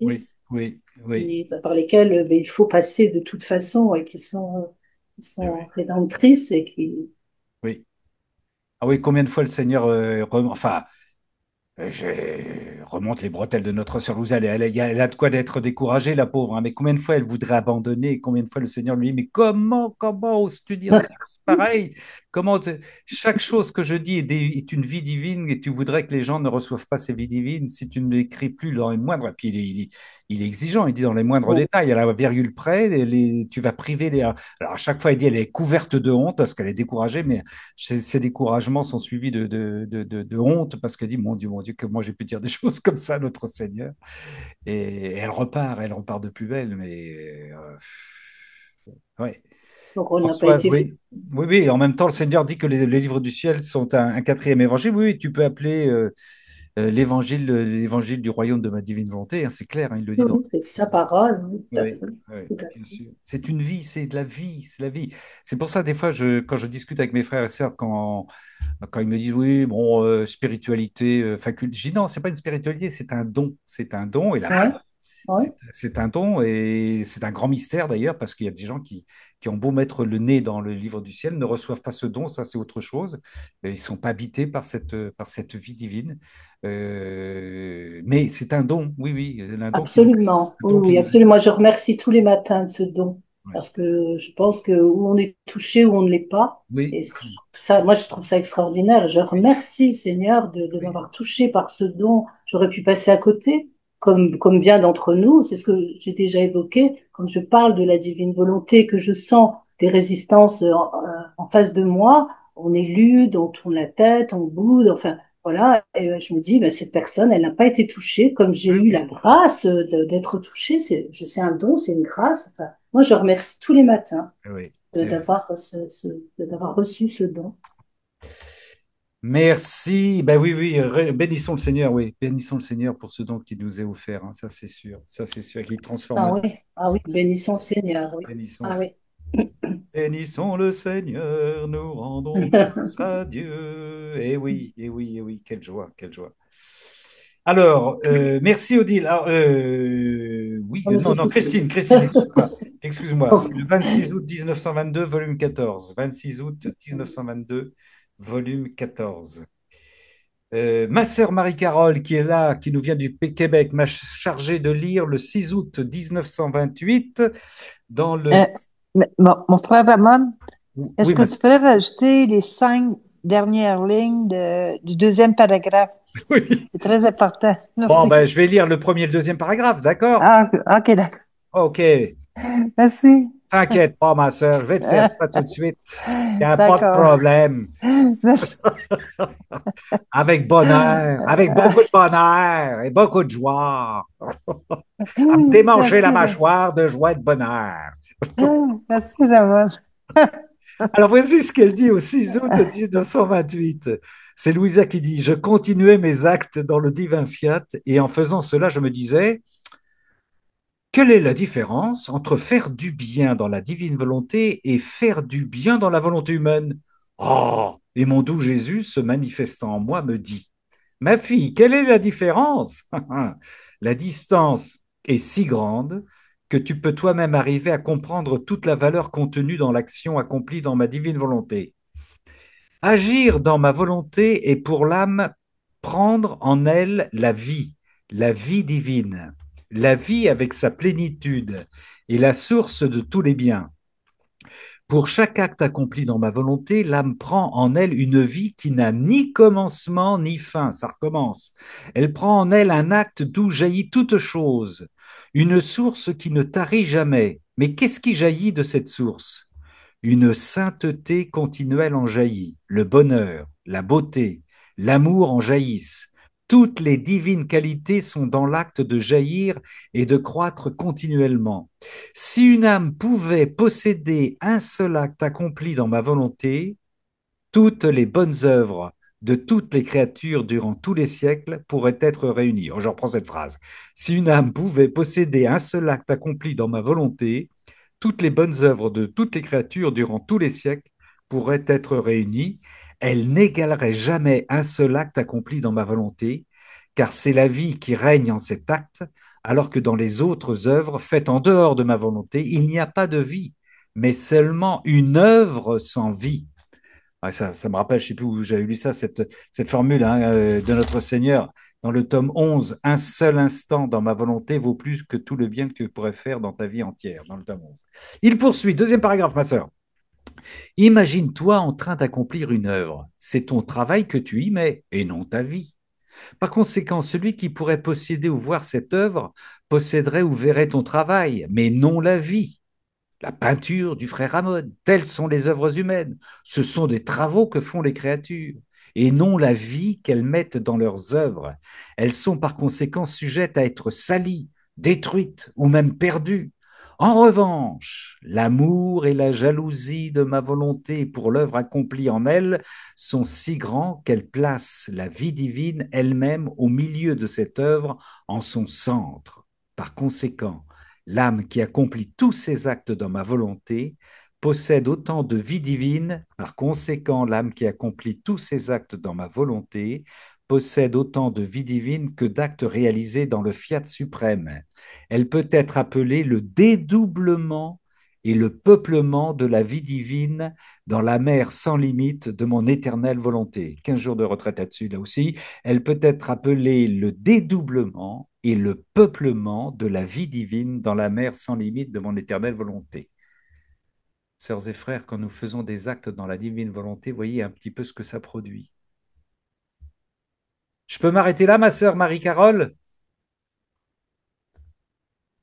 oui, sacrifices, oui, oui, par lesquels il faut passer de toute façon et qui eh sont oui, rédemptrices et qui... oui. Ah oui, combien de fois le Seigneur, enfin, je remonte les bretelles de notre sœur Louisa. Elle a de quoi d'être découragée, la pauvre, hein. Mais combien de fois elle voudrait abandonner? Combien de fois le Seigneur lui dit, mais comment oses-tu dire des choses pareilles? Chaque chose que je dis est une vie divine et tu voudrais que les gens ne reçoivent pas ces vies divines si tu ne l'écris plus dans les moindres. Et puis il est exigeant, il dit dans les moindres détails, à la virgule près, tu vas priver les. Alors à chaque fois, il dit, elle est couverte de honte parce qu'elle est découragée, mais ces découragements sont suivis de honte parce qu'elle dit, mon Dieu, que moi j'ai pu dire des choses comme ça à notre Seigneur. Et elle repart de plus belle, mais ouais. Donc on n'a pas Françoise, été... oui. Oui, oui, et en même temps, le Seigneur dit que les livres du ciel sont un quatrième évangile. Oui, oui, tu peux appeler l'évangile du royaume de ma divine volonté, hein, c'est clair, hein, il le dit dans. C'est sa parole, oui, tout à fait. Oui, oui, Tout à bien fait. sûr. C'est une vie, c'est de la vie, c'est la vie. C'est pour ça, des fois, quand je discute avec mes frères et sœurs, quand ils me disent, oui, bon, spiritualité, faculté, je dis non, c'est pas une spiritualité, c'est un don. C'est un don, et la Ouais, preuve, ouais. c'est un don, et c'est un grand mystère d'ailleurs, parce qu'il y a des gens qui ont beau mettre le nez dans le livre du ciel, ne reçoivent pas ce don, ça c'est autre chose. Ils ne sont pas habités par cette vie divine. Mais c'est un don, oui, oui, Absolument, un oui, don qui oui, nous est. absolument. Moi, je remercie tous les matins de ce don Ouais. parce que je pense que où on est touché, où on ne l'est pas. Oui, Et ça, moi, je trouve ça extraordinaire. Je remercie le Seigneur de oui, m'avoir touché par ce don. J'aurais pu passer à côté, comme bien d'entre nous. C'est ce que j'ai déjà évoqué quand je parle de la divine volonté, que je sens des résistances en face de moi. On élude, on tourne la tête, on boude. Enfin, Voilà, et je me dis, ben, cette personne, elle n'a pas été touchée, comme j'ai eu la grâce d'être touchée. C'est un don, c'est une grâce. Enfin, moi, je remercie tous les matins Oui. d'avoir d'avoir reçu ce don. Merci. Ben oui, oui, bénissons le Seigneur, oui. Bénissons le Seigneur pour ce don qui nous est offert, hein. Ça, c'est sûr. Ça, c'est sûr. Qui transforme. Ah oui, bénissons le Seigneur, oui. Bénissons, Ah oui. bénissons le Seigneur, nous rendons grâce à Dieu. Eh oui, eh oui, eh oui, quelle joie, quelle joie. Alors, merci Odile. Alors, oui, non, non, Christine, excuse-moi. Excuse-moi, c'est le 26 août 1922, volume 14. 26 août 1922, volume 14. Ma sœur Marie-Carole, qui est là, qui nous vient du Québec, m'a chargé de lire le 6 août 1928 dans le... Mon frère Ramon, est-ce Oui, que tu pourrais rajouter les 5 dernières lignes du deuxième paragraphe? oui. C'est très important. Bon, Merci. ben, je vais lire le premier et le deuxième paragraphe, d'accord? Ah, ok, d'accord. OK. Merci. T'inquiète pas, ma sœur, je vais te faire ça tout de suite. Il n'y a pas de D'accord. problème. Merci. Avec bonheur, avec beaucoup de bonheur et beaucoup de joie. À me démanger la mâchoire de joie et de bonheur. Merci, Ramon. Alors voici ce qu'elle dit au 6 août 1928. C'est Louisa qui dit: Je continuais mes actes dans le divin fiat et en faisant cela, je me disais, quelle est la différence entre faire du bien dans la divine volonté et faire du bien dans la volonté humaine? Oh, et mon doux Jésus, se manifestant en moi, me dit: Ma fille, quelle est la différence? La distance est si grande que tu peux toi-même arriver à comprendre toute la valeur contenue dans l'action accomplie dans ma divine volonté. Agir dans ma volonté est pour l'âme prendre en elle la vie divine, la vie avec sa plénitude et la source de tous les biens. Pour chaque acte accompli dans ma volonté, l'âme prend en elle une vie qui n'a ni commencement ni fin. Ça recommence. Elle prend en elle un acte d'où jaillit toute chose, une source qui ne tarit jamais. Mais qu'est-ce qui jaillit de cette source? Une sainteté continuelle en jaillit, le bonheur, la beauté, l'amour en jaillissent. Toutes les divines qualités sont dans l'acte de jaillir et de croître continuellement. Si une âme pouvait posséder un seul acte accompli dans ma volonté, toutes les bonnes œuvres de toutes les créatures durant tous les siècles pourraient être réunies. Je reprends cette phrase. Si une âme pouvait posséder un seul acte accompli dans ma volonté, toutes les bonnes œuvres de toutes les créatures durant tous les siècles pourraient être réunies. Elle n'égalerait jamais un seul acte accompli dans ma volonté, car c'est la vie qui règne en cet acte, alors que dans les autres œuvres faites en dehors de ma volonté, il n'y a pas de vie, mais seulement une œuvre sans vie. Ah, ça me rappelle, je ne sais plus où j'avais lu ça, cette formule de notre Seigneur dans le tome 11, un seul instant dans ma volonté vaut plus que tout le bien que tu pourrais faire dans ta vie entière, dans le tome 11. Il poursuit, deuxième paragraphe, ma sœur. Imagine-toi en train d'accomplir une œuvre. C'est ton travail que tu y mets et non ta vie. Par conséquent, celui qui pourrait posséder ou voir cette œuvre posséderait ou verrait ton travail, mais non la vie. La peinture du frère Ramon, telles sont les œuvres humaines. Ce sont des travaux que font les créatures, et non la vie qu'elles mettent dans leurs œuvres. Elles sont par conséquent sujettes à être salies, détruites ou même perdues. En revanche, l'amour et la jalousie de ma volonté pour l'œuvre accomplie en elles sont si grands qu'elles placent la vie divine elle-même au milieu de cette œuvre en son centre. Par conséquent, l'âme qui accomplit tous ses actes dans ma volonté possède autant de vie divine, par conséquent, l'âme qui accomplit tous ses actes dans ma volonté possède autant de vie divine que d'actes réalisés dans le fiat suprême. Elle peut être appelée le dédoublement et le peuplement de la vie divine dans la mer sans limite de mon éternelle volonté. 15 jours de retraite là-dessus, là aussi. Elle peut être appelée le dédoublement et le peuplement de la vie divine dans la mer sans limite de mon éternelle volonté. Sœurs et frères, quand nous faisons des actes dans la divine volonté, voyez un petit peu ce que ça produit. Je peux m'arrêter là, ma sœur Marie-Carole?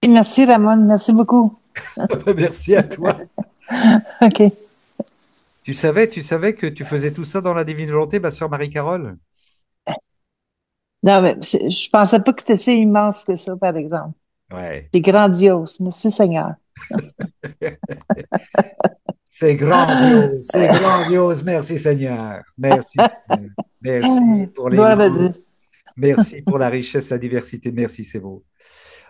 Merci, Ramon. Merci beaucoup. Merci à toi. OK. Tu savais que tu faisais tout ça dans la divine volonté, ma sœur Marie-Carole? Non, mais je pensais pas que c'était si immense que ça, par exemple. Ouais. C'est grandiose. Merci, Seigneur. C'est grandiose, c'est grandiose. Merci Seigneur. Merci Seigneur. Merci pour les Gloire à mots. Dieu. Merci pour la richesse, la diversité. Merci, c'est beau.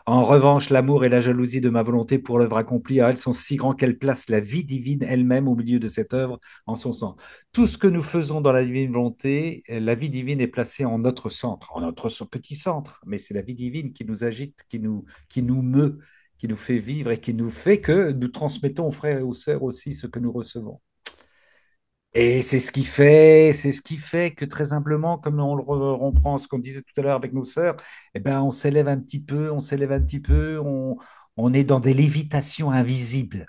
En revanche, l'amour et la jalousie de ma volonté pour l'œuvre accomplie, elles sont si grands qu'elles placent la vie divine elle-même au milieu de cette œuvre en son centre. Tout ce que nous faisons dans la divine volonté, la vie divine est placée en notre centre, en notre petit centre, mais c'est la vie divine qui nous agite, qui nous meut, qui nous fait vivre et qui nous fait que nous transmettons aux frères et aux sœurs aussi ce que nous recevons. Et c'est ce qui fait que très humblement, comme on reprend ce qu'on disait tout à l'heure avec nos sœurs, eh ben, on s'élève un petit peu, on s'élève un petit peu, on est dans des lévitations invisibles.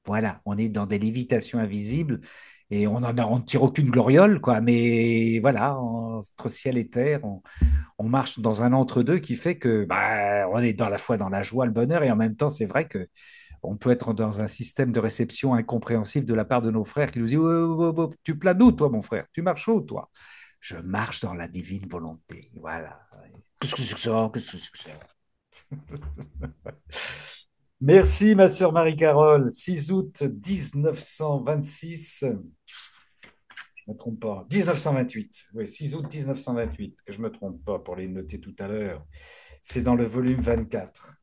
Voilà, on est dans des lévitations invisibles et on ne tire aucune gloriole, quoi. Mais voilà, entre ciel et terre, on marche dans un entre-deux qui fait que bah, on est dans la foi, dans la joie, le bonheur, et en même temps, c'est vrai que on peut être dans un système de réception incompréhensible de la part de nos frères qui nous disent oh, oh, oh, tu planes où, toi, mon frère? Tu marches où, toi? Je marche dans la divine volonté. Voilà. Qu'est-ce que c'est que ça? Qu'est-ce que c'est que ça? Merci, ma sœur Marie-Carole. 6 août 1926. Je ne me trompe pas. 1928. Oui, 6 août 1928, que je ne me trompe pas pour les noter tout à l'heure. C'est dans le volume 24.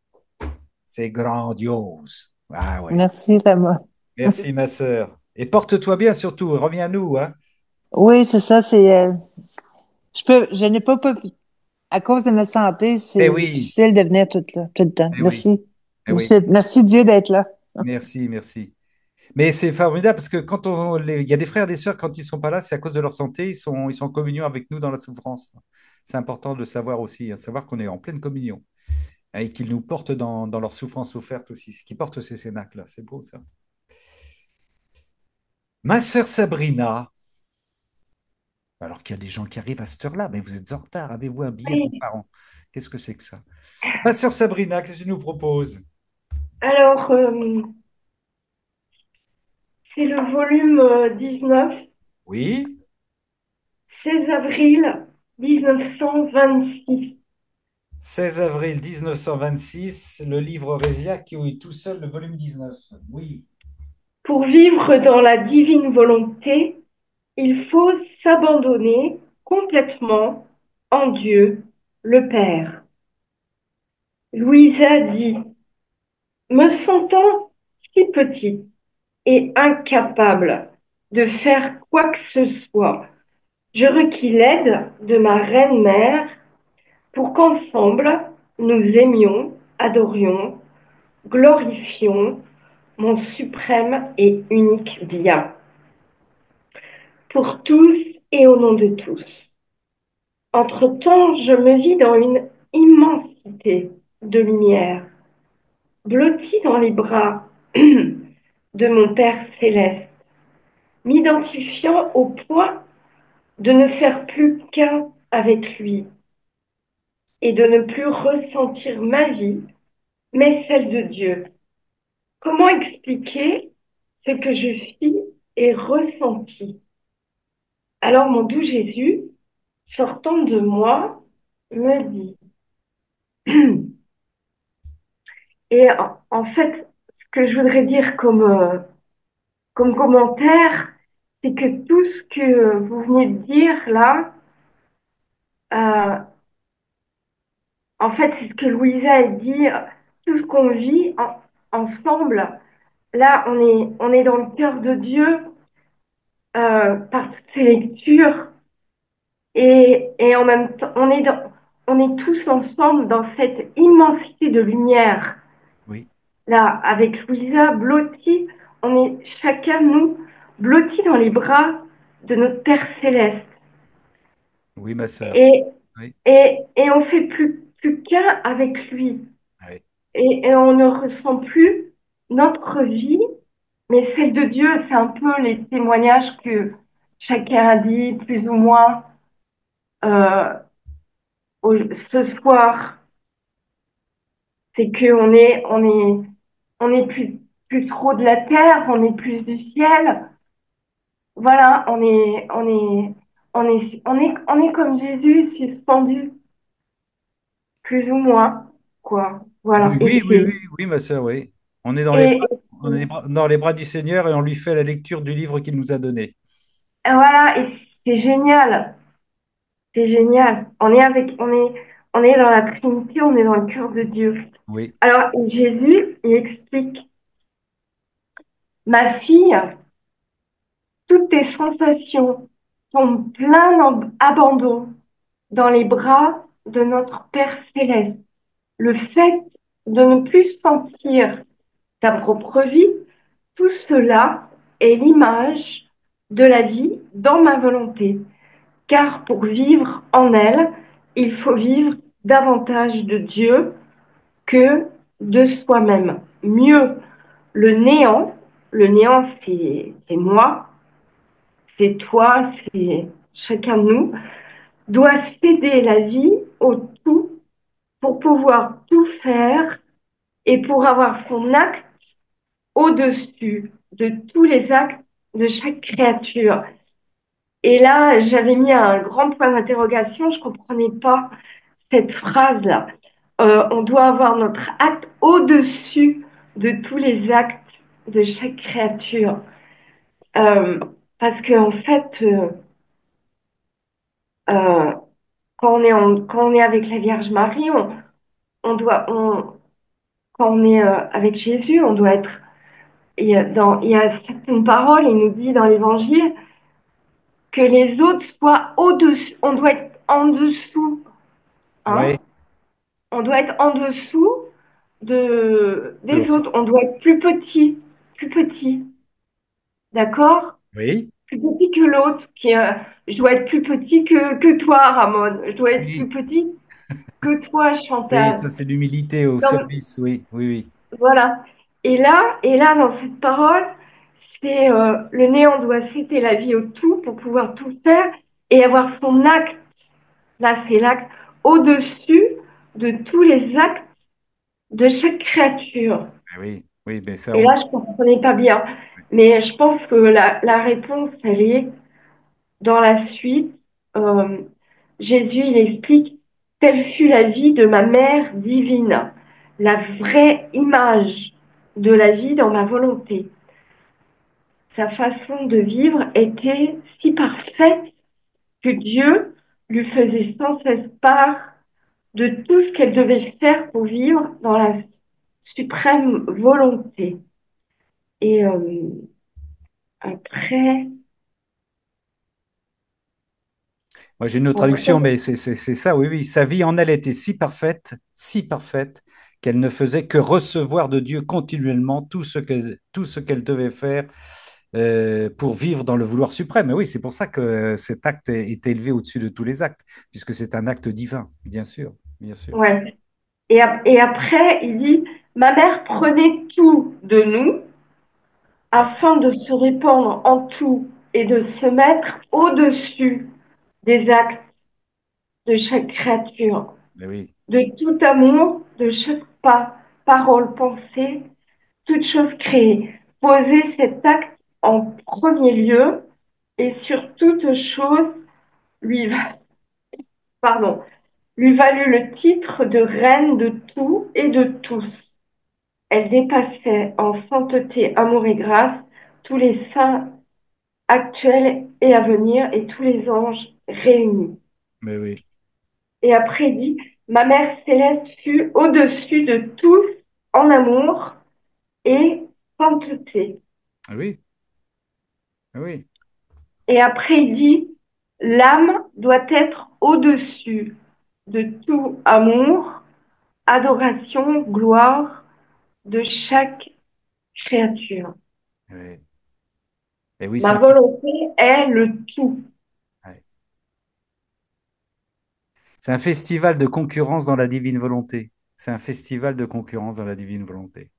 C'est grandiose. Ah ouais. Merci, Rama. Merci, ma sœur. Et porte-toi bien surtout. Reviens à nous, hein. Oui, c'est ça, je n'ai pas, à cause de ma santé, Eh c'est oui, difficile de venir tout le temps. eh oui, Merci. eh oui. Merci Dieu d'être là. Merci, merci. Mais c'est formidable parce que il y a des frères et des sœurs, quand ils sont pas là, c'est à cause de leur santé, ils sont en communion avec nous dans la souffrance. C'est important de le savoir aussi, hein, savoir qu'on est en pleine communion, hein, et qu'ils nous portent dans leur souffrance offerte aussi, qu'ils portent ces cénacles-là. C'est beau, ça. Ma sœur Sabrina, alors qu'il y a des gens qui arrivent à cette heure-là, mais vous êtes en retard. Avez-vous un billet de vos Oui. parents? Qu'est-ce que c'est que ça? Ma sœur Sabrina, qu'est-ce que tu nous proposes? Alors, c'est le volume 19, Oui, 16 avril 1926. 16 avril 1926, le livre Résiac, qui est tout seul, le volume 19. Oui, Pour vivre dans la divine volonté, il faut s'abandonner complètement en Dieu, le Père. Louisa dit, me sentant si petite et incapable de faire quoi que ce soit, je requis l'aide de ma reine mère pour qu'ensemble nous aimions, adorions, glorifions mon suprême et unique bien, pour tous et au nom de tous. Entre-temps, je me vis dans une immensité de lumière, blottie dans les bras de mon Père céleste, m'identifiant au point de ne faire plus qu'un avec lui et de ne plus ressentir ma vie, mais celle de Dieu. Comment expliquer ce que je fis et ressentis? Alors mon doux Jésus, sortant de moi, me dit, et en fait, ce que je voudrais dire comme commentaire, c'est que tout ce que vous venez de dire là, euh, en fait, c'est ce que Louisa a dit, tout ce qu'on vit ensemble, là, on est dans le cœur de Dieu par toutes ces lectures et en même temps, on est tous ensemble dans cette immensité de lumière. oui, Là, avec Louisa, blottis, on est chacun, nous, blottis dans les bras de notre Père céleste. oui, ma sœur. Et, Oui, et on fait plus qu'un avec lui. oui, Et on ne ressent plus notre vie, mais celle de Dieu, c'est un peu les témoignages que chacun a dit, plus ou moins, euh, ce soir. C'est on est plus trop de la terre, on est plus du ciel. Voilà, on est comme Jésus suspendu. plus ou moins, quoi. Voilà. Oui, oui, oui, oui, oui, ma sœur, oui. On est dans les Et, bras, on est dans les bras du Seigneur et on lui fait la lecture du livre qu'il nous a donné. et voilà, et c'est génial. C'est génial. On est dans la Trinité, on est dans le cœur de Dieu. Oui, Alors, Jésus, il explique, ma fille, toutes tes sensations sont plein d'abandon dans les bras de notre Père céleste. Le fait de ne plus sentir ta propre vie, tout cela est l'image de la vie dans ma volonté. Car pour vivre en elle, il faut vivre davantage de Dieu que de soi-même. Mieux, le néant c'est moi, c'est toi, c'est chacun de nous, doit céder la vie au tout pour pouvoir tout faire et pour avoir son acte au-dessus de tous les actes de chaque créature. Et là, j'avais mis un grand point d'interrogation, je comprenais pas cette phrase-là. On doit avoir notre acte au-dessus de tous les actes de chaque créature. Euh, Parce qu'en fait, euh, quand on est avec la Vierge Marie, quand on est avec Jésus, on doit être. Il y a certaines paroles, il nous dit dans l'Évangile que les autres soient au-dessus. On doit être en dessous, oui, hein? On doit être en dessous des autres. On doit être plus petit, d'accord? oui, Plus petit que l'autre. Je dois être plus petit que toi, Ramon. Je dois être plus oui, petit que toi, oui, ça Chantal. c'est l'humilité au Donc, service, oui, oui, oui. voilà. Et là, dans cette parole, c'est le néant doit céder la vie au tout pour pouvoir tout faire et avoir son acte. Là, c'est l'acte au-dessus de tous les actes de chaque créature. Ah oui, oui, mais ça, Et là, je ne comprenais pas bien. Mais je pense que la réponse, elle est dans la suite. Euh, Jésus, il explique, telle fut la vie de ma mère divine, la vraie image de la vie dans ma volonté. Sa façon de vivre était si parfaite que Dieu lui faisait sans cesse part de tout ce qu'elle devait faire pour vivre dans la suprême volonté. Et après, moi j'ai une autre après, traduction, mais c'est ça, oui, oui. Sa vie en elle était si parfaite, qu'elle ne faisait que recevoir de Dieu continuellement tout ce qu'elle devait faire pour vivre dans le vouloir suprême. Et oui, c'est pour ça que cet acte est élevé au-dessus de tous les actes, puisque c'est un acte divin, bien sûr, bien sûr. ouais. Et après, il dit, ma mère prenait tout de nous Ouais, afin de se répandre en tout et de se mettre au-dessus des actes de chaque créature, mais oui, de tout amour, de chaque pas, parole, pensée, toute chose créée. Poser cet acte en premier lieu et sur toute chose lui, pardon, lui valut le titre de reine de tout et de tous. Elle dépassait en sainteté, amour et grâce tous les saints actuels et à venir et tous les anges réunis. mais oui, Et après, il dit, ma mère céleste fut au-dessus de tous en amour et sainteté. ah oui, ah oui, Et après, il dit, l'âme doit être au-dessus de tout amour, adoration, gloire de chaque créature. oui. Et oui, Ma volonté est le tout. ouais. C'est un festival de concurrence dans la divine volonté. C'est un festival de concurrence dans la divine volonté.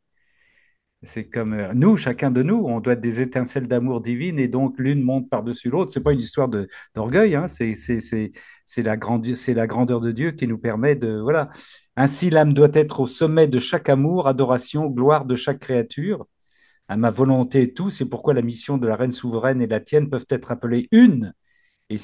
C'est comme nous, chacun de nous, on doit être des étincelles d'amour divine et donc l'une monte par-dessus l'autre. C'est pas une histoire d'orgueil, hein, c'est la grandeur de Dieu qui nous permet de. Voilà. Ainsi, l'âme doit être au sommet de chaque amour, adoration, gloire de chaque créature. À ma volonté et tout, c'est pourquoi la mission de la reine souveraine et la tienne peuvent être appelées une Et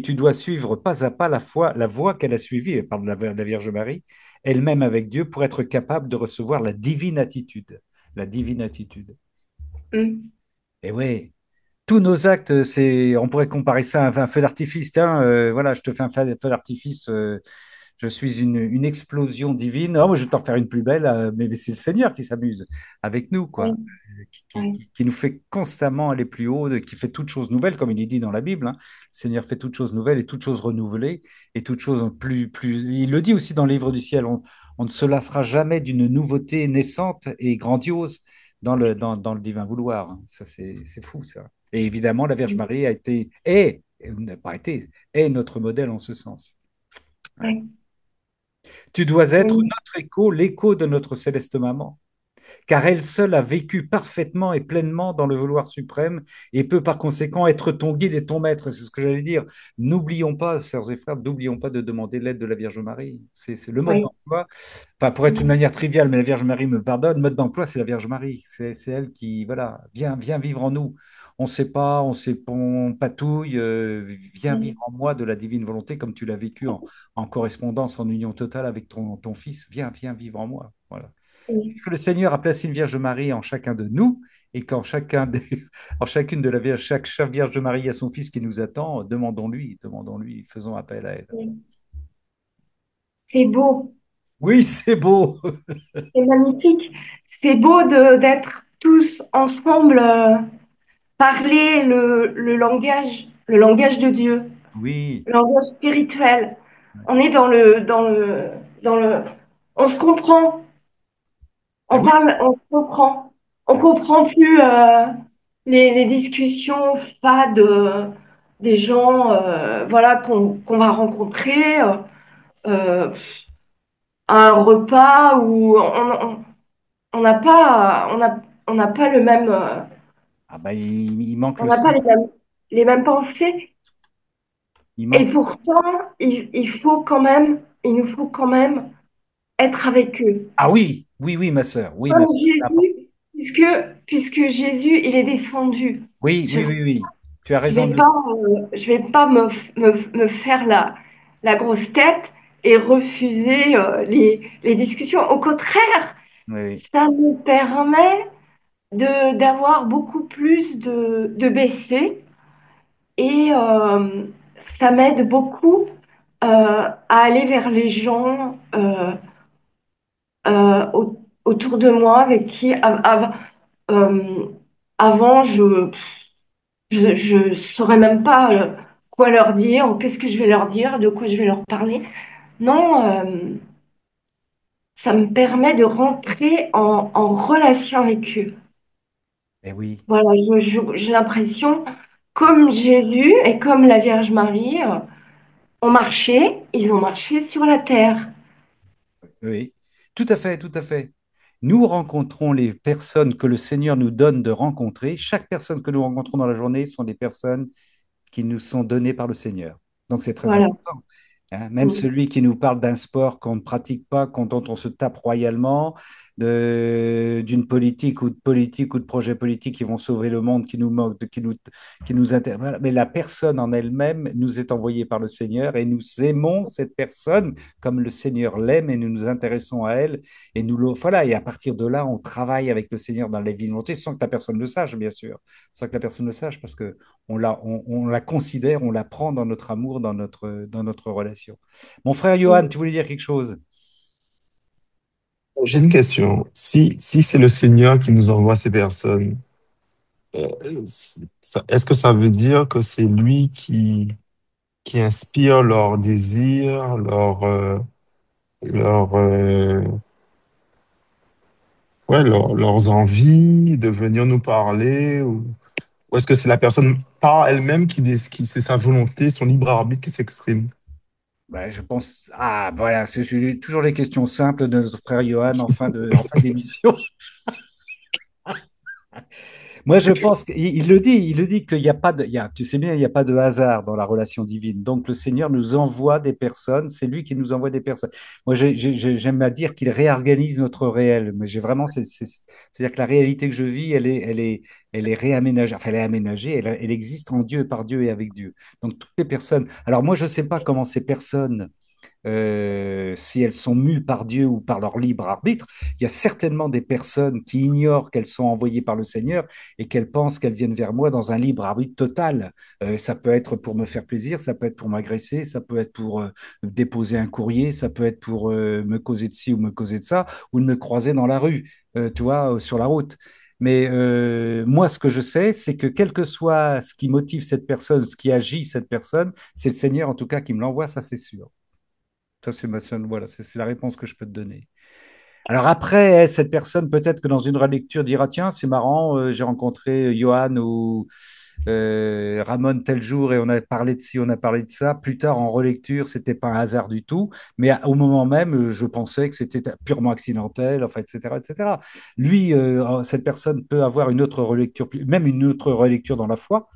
tu dois suivre pas à pas la voie qu'elle a suivie, elle parle de la Vierge Marie, elle-même avec Dieu, pour être capable de recevoir la divine attitude. La divine attitude. Mm. Et oui, tous nos actes, on pourrait comparer ça à un feu d'artifice. Tiens, voilà, je te fais un feu d'artifice, je suis une explosion divine. Oh, moi, je vais t'en faire une plus belle, mais c'est le Seigneur qui s'amuse avec nous, Oui, quoi, oui, qui nous fait constamment aller plus haut, qui fait toutes choses nouvelles, comme il est dit dans la Bible, hein. Le Seigneur fait toutes choses nouvelles et toutes choses renouvelées et toutes choses plus. Il le dit aussi dans le livre du ciel, on ne se lassera jamais d'une nouveauté naissante et grandiose dans le divin vouloir. Ça, c'est fou, ça. Et évidemment, la Vierge oui, Marie a été, est, n'a pas été, est notre modèle en ce sens. Ouais. oui, Tu dois être oui, notre écho, l'écho de notre céleste maman, car elle seule a vécu parfaitement et pleinement dans le vouloir suprême et peut par conséquent être ton guide et ton maître. C'est ce que j'allais dire. N'oublions pas, sœurs et frères, n'oublions pas de demander l'aide de la Vierge Marie. C'est le mode oui, d'emploi. Enfin, pour être une manière triviale, mais la Vierge Marie me pardonne, mode d'emploi, c'est la Vierge Marie. C'est elle qui, voilà, viens vivre en nous. On ne sait pas, on patouille, viens vivre oui, en moi de la divine volonté comme tu l'as vécu en correspondance, en union totale avec ton fils. Viens vivre en moi. Voilà. oui, Puisque le Seigneur a placé une Vierge Marie en chacun de nous, et qu'en en chacune de chaque Vierge Marie a son Fils qui nous attend, demandons-lui, faisons appel à elle. oui. C'est beau, Oui, c'est beau. c'est magnifique. C'est beau d'être tous ensemble, parler le langage de Dieu, Oui, le langage spirituel. On est dans le, on se comprend, ben on oui, parle, on se comprend. On ben comprend plus les discussions fades des gens, voilà, qu'on va rencontrer euh, à un repas où on n'a pas, on n'a pas le même, ah ben, il manque on le n'a pas Seigneur. les mêmes pensées. Il Et manque. pourtant, il nous faut quand même être avec eux. Ah oui, oui, ma sœur, oui, ma Comme sœur, c'est important. Jésus, puisque Jésus, il est descendu Oui, sur oui. Tu as Je raison vais de le pas, je vais pas me faire la grosse tête et refuser les discussions. Au contraire, oui, ça me permet d'avoir beaucoup plus de baisser et ça m'aide beaucoup à aller vers les gens autour de moi avec qui euh, avant je saurais même pas quoi leur dire, ou qu'est-ce que je vais leur dire, de quoi je vais leur parler. Non, ça me permet de rentrer en relation avec eux. oui. Voilà, j'ai l'impression, comme Jésus et comme la Vierge Marie ont marché, ils ont marché sur la terre. Oui, tout à fait, tout à fait. Nous rencontrons les personnes que le Seigneur nous donne de rencontrer. Chaque personne que nous rencontrons dans la journée sont des personnes qui nous sont données par le Seigneur. Donc c'est très Voilà. important. Hein. Même Mm. celui qui nous parle d'un sport qu'on ne pratique pas, dont on se tape royalement, d'une politique ou de projets politiques qui vont sauver le monde, qui nous moquent, voilà. Mais la personne en elle-même nous est envoyée par le Seigneur et nous aimons cette personne comme le Seigneur l'aime et nous nous intéressons à elle et voilà. Et à partir de là, on travaille avec le Seigneur dans la volonté sans que la personne le sache, bien sûr, sans que la personne le sache, parce que on la considère, on la prend dans notre amour, dans notre relation. Mon frère Johan, Mm. tu voulais dire quelque chose? J'ai une question. Si c'est le Seigneur qui nous envoie ces personnes, euh, est-ce que ça veut dire que c'est lui qui inspire leurs désirs, leur, ouais, leurs envies de venir nous parler, ou est-ce que c'est la personne par elle-même qui c'est sa volonté, son libre arbitre qui s'exprime? Ben, je pense. Ah, voilà, c'est toujours les questions simples de notre frère Johan en fin d'émission. Moi, je pense qu'il le dit qu'il n'y a pas de, tu sais bien, il n'y a pas de hasard dans la relation divine. Donc, le Seigneur nous envoie des personnes, c'est lui qui nous envoie des personnes. Moi, j'aime à dire qu'il réorganise notre réel, mais j'ai vraiment, c'est-à-dire que la réalité que je vis, elle est réaménagée, enfin, elle est aménagée, elle existe en Dieu, par Dieu et avec Dieu. Donc, toutes les personnes. Alors, moi, je ne sais pas comment ces personnes si elles sont mues par Dieu ou par leur libre arbitre, il y a certainement des personnes qui ignorent qu'elles sont envoyées par le Seigneur et qu'elles pensent qu'elles viennent vers moi dans un libre arbitre total. Ça peut être pour me faire plaisir, ça peut être pour m'agresser, ça peut être pour déposer un courrier, ça peut être pour me causer de ci ou me causer de ça, ou de me croiser dans la rue, tu vois, sur la route. Mais moi, ce que je sais, c'est que quel que soit ce qui motive cette personne, ce qui agit cette personne, c'est le Seigneur en tout cas qui me l'envoie, ça c'est sûr. Ça, c'est ma seule, voilà, c'est la réponse que je peux te donner. Alors après, cette personne, peut-être que dans une relecture, dira, tiens, c'est marrant, j'ai rencontré Johan ou Ramon tel jour et on a parlé de ci, on a parlé de ça. Plus tard, en relecture, c'était pas un hasard du tout, mais au moment même, je pensais que c'était purement accidentel, enfin, etc., etc. Lui, cette personne peut avoir une autre relecture, même une autre relecture dans la foi,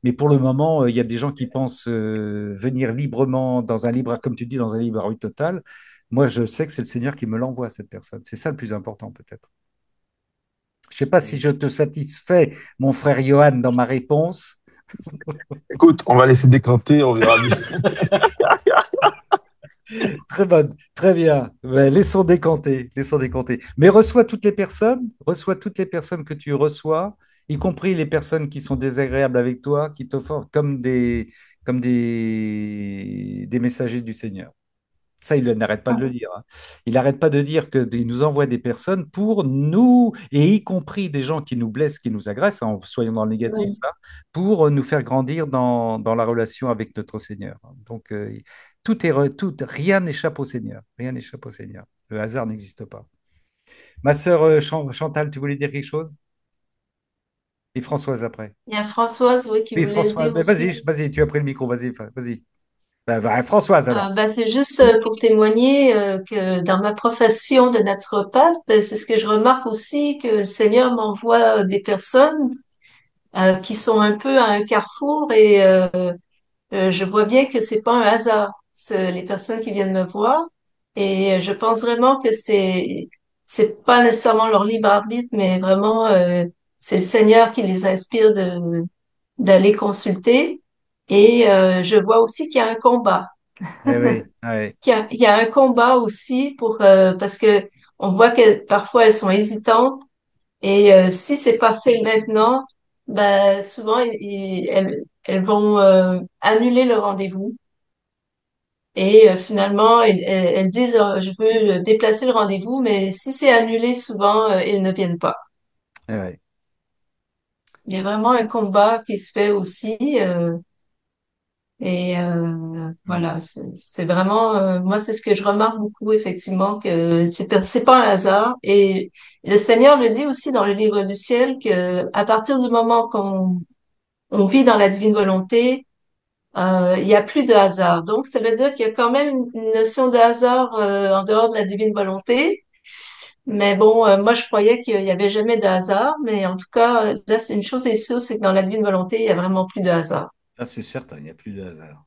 mais pour le moment, il y a des gens qui pensent venir librement dans un libre, comme tu dis, dans un libre arbitre total. Moi, je sais que c'est le Seigneur qui me l'envoie, cette personne. C'est ça le plus important, peut-être. Je ne sais pas si je te satisfais, mon frère Johan, dans ma réponse. Écoute, on va laisser décanter, on verra bien. Très bonne, très bien. Ben, laissons décanter, laissons décanter. Mais reçois toutes les personnes que tu reçois, y compris les personnes qui sont désagréables avec toi, qui t'offrent comme des messagers du Seigneur. Ça, il n'arrête pas de le dire, hein. Il n'arrête pas de dire qu'il nous envoie des personnes pour nous, et y compris des gens qui nous blessent, qui nous agressent, en soyons dans le négatif, Oui. hein, pour nous faire grandir dans la relation avec notre Seigneur. Donc, rien n'échappe au Seigneur. Rien n'échappe au Seigneur. Le hasard n'existe pas. Ma sœur Chantal, tu voulais dire quelque chose? Et Françoise après. Il y a Françoise, oui, qui Oui, voulait Françoise, dire mais vas-y, aussi. vas-y, tu as pris le micro, vas-y, vas-y. Françoise alors. C'est juste pour témoigner que dans ma profession de naturopathe, c'est ce que je remarque aussi, que le Seigneur m'envoie des personnes qui sont un peu à un carrefour et je vois bien que c'est pas un hasard, les personnes qui viennent me voir. Et je pense vraiment que c'est pas nécessairement leur libre arbitre, mais vraiment c'est le Seigneur qui les inspire d'aller consulter. Et je vois aussi qu'il y a un combat. Eh oui, oui. Il y a un combat aussi pour parce que on voit que parfois elles sont hésitantes et si c'est pas fait maintenant, ben souvent elles vont annuler le rendez-vous et finalement elles disent je veux déplacer le rendez-vous, mais si c'est annulé, souvent elles ne viennent pas. Eh oui. Il y a vraiment un combat qui se fait aussi. Et voilà, c'est vraiment, moi, c'est ce que je remarque beaucoup, effectivement, que c'est pas un hasard. Et le Seigneur le dit aussi dans le livre du ciel que à partir du moment on vit dans la divine volonté, il y a plus de hasard. Donc, ça veut dire qu'il y a quand même une notion de hasard en dehors de la divine volonté. Mais bon, moi, je croyais qu'il y avait jamais de hasard. Mais en tout cas, là, c'est une chose est sûre, c'est que dans la divine volonté, il y a vraiment plus de hasard. Ça, c'est certain, il n'y a plus de hasard.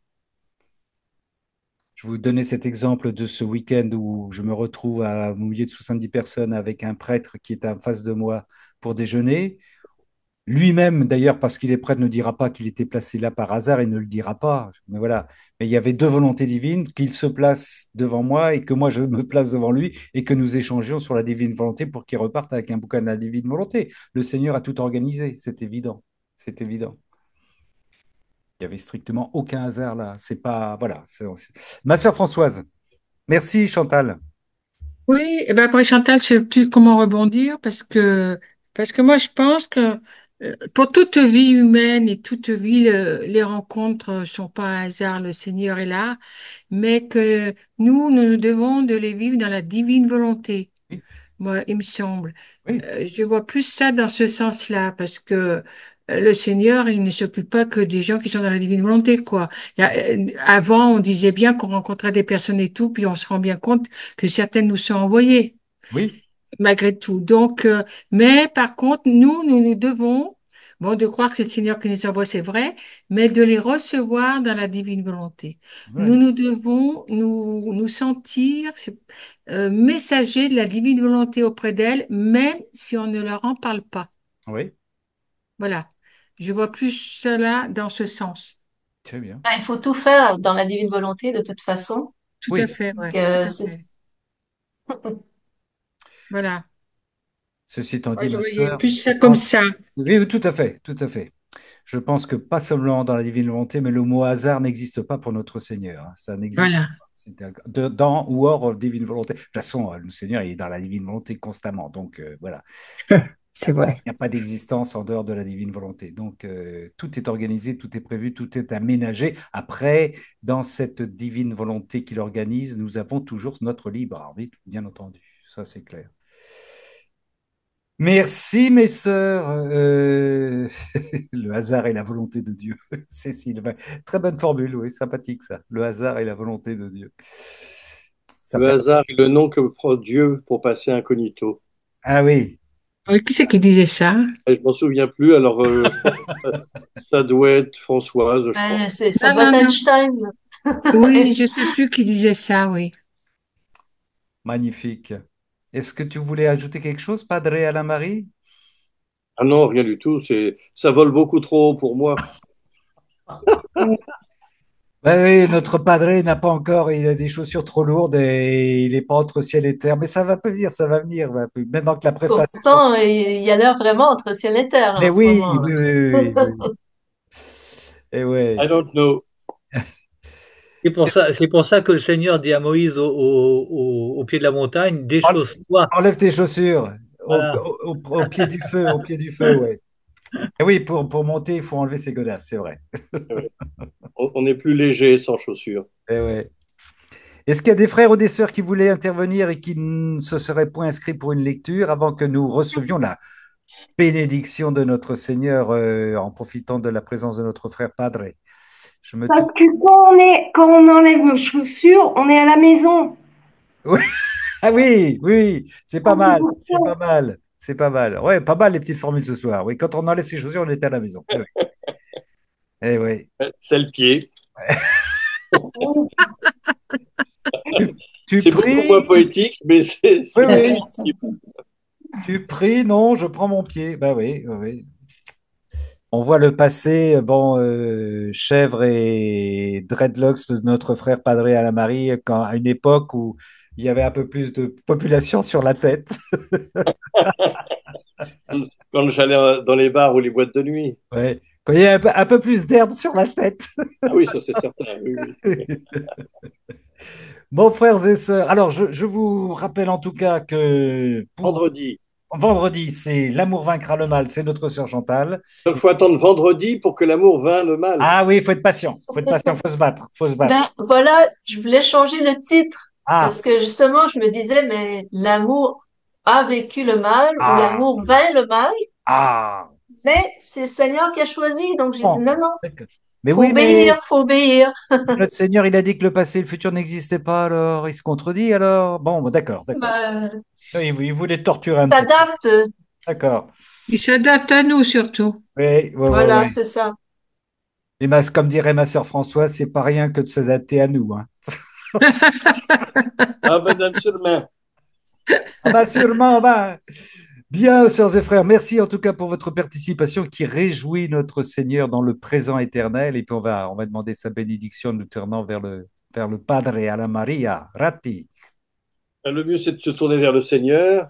Je vais vous donner cet exemple de ce week-end où je me retrouve au milieu de 70 personnes avec un prêtre qui est en face de moi pour déjeuner. Lui-même, d'ailleurs, parce qu'il est prêtre, ne dira pas qu'il était placé là par hasard, il ne le dira pas. Mais voilà. Mais il y avait deux volontés divines, qu'il se place devant moi et que moi je me place devant lui et que nous échangions sur la divine volonté pour qu'il reparte avec un bouquin de la divine volonté. Le Seigneur a tout organisé, c'est évident. C'est évident. Il n'y avait strictement aucun hasard là. C'est pas. Voilà. Ma sœur Françoise. Merci Chantal. Oui, et ben après Chantal, je sais plus comment rebondir parce que moi je pense que pour toute vie humaine et toute vie, les rencontres sont pas un hasard, le Seigneur est là, mais que nous devons de les vivre dans la divine volonté. Oui, Moi, il me semble. oui, Je vois plus ça dans ce sens-là, parce que le Seigneur, il ne s'occupe pas que des gens qui sont dans la divine volonté, quoi. Avant, on disait bien qu'on rencontrait des personnes et tout, puis on se rend bien compte que certaines nous sont envoyées, oui, malgré tout. Donc, mais par contre, nous devons Bon, de croire que c'est le Seigneur qui nous envoie, c'est vrai, mais de les recevoir dans la divine volonté. Ouais. Nous devons nous sentir messagers de la divine volonté auprès d'elle, même si on ne leur en parle pas. Oui, Voilà. Je vois plus cela dans ce sens. très bien. Il faut tout faire dans la divine volonté de toute façon. Tout à Oui, fait, ouais, Donc, tout à fait. Voilà. ceci étant Moi, dit, je ma voyais sœur, plus je ça comme pense. ça. Oui, oui, tout à fait, tout à fait. Je pense que pas seulement dans la divine volonté, mais le mot hasard n'existe pas pour notre Seigneur, hein. Ça n'existe Voilà. pas. Dans ou hors divine volonté. De toute façon, le Seigneur il est dans la divine volonté constamment. Donc voilà. C'est vrai. Il n'y a pas d'existence en dehors de la divine volonté. Donc, tout est organisé, tout est prévu, tout est aménagé. Après, dans cette divine volonté qu'il organise, nous avons toujours notre libre arbitre, bien entendu. Ça, c'est clair. Merci, mes sœurs. Le hasard et la volonté de Dieu. Cécile, ouais. Très bonne formule, oui, sympathique ça. Le hasard et la volonté de Dieu. Ça Le per- hasard est le nom que prend Dieu pour passer incognito. Ah oui, Qui c'est qui disait ça? Et je m'en souviens plus, alors je pense que ça doit être Françoise, je crois. Ça Non, doit non, être non. Einstein. Oui, je sais plus qui disait ça, oui. magnifique. Est-ce que tu voulais ajouter quelque chose, Padre Alamari? Ah non, rien du tout. Ça vole beaucoup trop haut pour moi. Ben oui, notre padre n'a pas encore, il a des chaussures trop lourdes et il n'est pas entre ciel et terre, mais ça va venir, ça va venir. Maintenant que la préface est sortie. Pourtant, il y a l'air vraiment entre ciel et terre Mais en ce oui, moment. oui, oui, oui, oui, oui. Et ouais. I don't know. C'est pour ça que le Seigneur dit à Moïse au pied de la montagne, déchausse-toi. Enlève tes chaussures Voilà. au pied du feu, au pied du feu, ouais. Et oui, pour monter, il faut enlever ses godasses, c'est vrai. On est plus léger sans chaussures. Et ouais. Est-ce qu'il y a des frères ou des sœurs qui voulaient intervenir et qui ne se seraient point inscrits pour une lecture avant que nous recevions la bénédiction de notre Seigneur en profitant de la présence de notre frère Padre? Je me Parce tourne. que quand on enlève nos chaussures, on est à la maison. Oui. Ah oui, oui, c'est pas C'est mal, pour ça. c'est pas mal, c'est pas mal. Ouais, pas mal les petites formules ce soir. Oui, quand on enlève ses chaussures, on était à la maison. Oui, oui. Eh oui. C'est le pied. Tu C'est beaucoup moins pries? poétique, mais Oui, c'est oui. compréhensible. Tu pries? Non, je prends mon pied. Ben oui, oui, oui. On voit le passé, bon, chèvre et dreadlocks de notre frère Padre Alamari, à une époque où il y avait un peu plus de population sur la tête. Quand j'allais dans les bars ou les boîtes de nuit. Ouais. Quand il y a un peu plus d'herbe sur la tête. Ah oui, ça c'est certain. Oui, oui. Bon, frères et sœurs, alors je vous rappelle en tout cas que pour Vendredi. vendredi, c'est L'amour vaincra le mal, c'est notre sœur Chantal. Donc il faut attendre vendredi pour que l'amour vainc le mal. Ah oui, il faut être patient, il faut être patient, il faut se battre, faut se battre. Ben voilà, je voulais changer le titre Ah, parce que justement, je me disais, mais l'amour a vécu le mal ou ah, l'amour vainc le mal, ah. mais c'est le Seigneur qui a choisi. Donc j'ai dit, Bon, non, non, d'accord. Mais oui, mais faut obéir. notre Seigneur, il a dit que le passé et le futur n'existaient pas, alors il se contredit, alors bon, d'accord, d'accord. Ben, Il voulait torturer un petit peu. s'adapte. D'accord. Il s'adapte à nous surtout. Oui, oui, oui, Voilà, oui. c'est ça. Et comme dirait ma sœur Françoise, c'est pas rien que de s'adapter à nous, hein. Ah, madame Surmain. Ah bah sûrement, bah. Bien, sœurs et frères, merci en tout cas pour votre participation qui réjouit notre Seigneur dans le présent éternel. Et puis on va demander sa bénédiction en nous tournant vers le Padre alla Maria. Ratti. Le mieux, c'est de se tourner vers le Seigneur.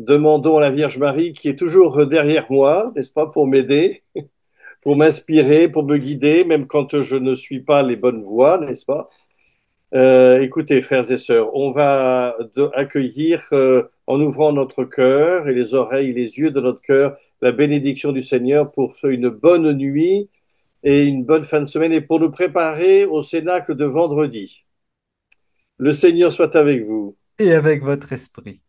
Demandons à la Vierge Marie qui est toujours derrière moi, n'est-ce pas, pour m'aider, pour m'inspirer, pour me guider, même quand je ne suis pas les bonnes voies, n'est-ce pas? Écoutez, frères et sœurs, on va accueillir en ouvrant notre cœur et les oreilles et les yeux de notre cœur la bénédiction du Seigneur pour une bonne nuit et une bonne fin de semaine et pour nous préparer au cénacle de vendredi. Le Seigneur soit avec vous. Et avec votre esprit.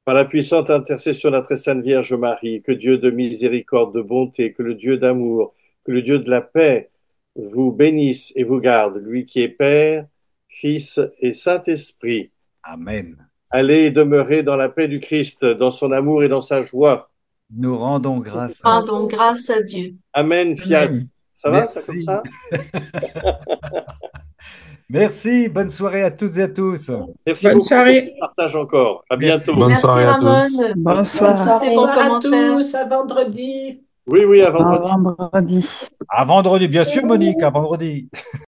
Par la puissante intercession de la très sainte Vierge Marie, que Dieu de miséricorde, de bonté, que le Dieu d'amour, que le Dieu de la paix vous bénisse et vous garde, lui qui est Père, Fils et Saint-Esprit. Amen. Allez demeurer dans la paix du Christ, dans son amour et dans sa joie. Nous rendons grâce à Dieu. Rendons grâce à Dieu. Amen, fiat. Amen. Ça va, ça comme Merci. ça? Merci. Bonne soirée à toutes et à tous. Merci Bonne beaucoup pour soirée. ce partage encore. À Merci. bientôt. Bonne Merci soirée à Ramon tous. Bonsoir. pour ces bons Bonsoir à commentaires. tous, à vendredi. Oui, à Au vendredi. vendredi. À vendredi, bien sûr, Monique, à vendredi.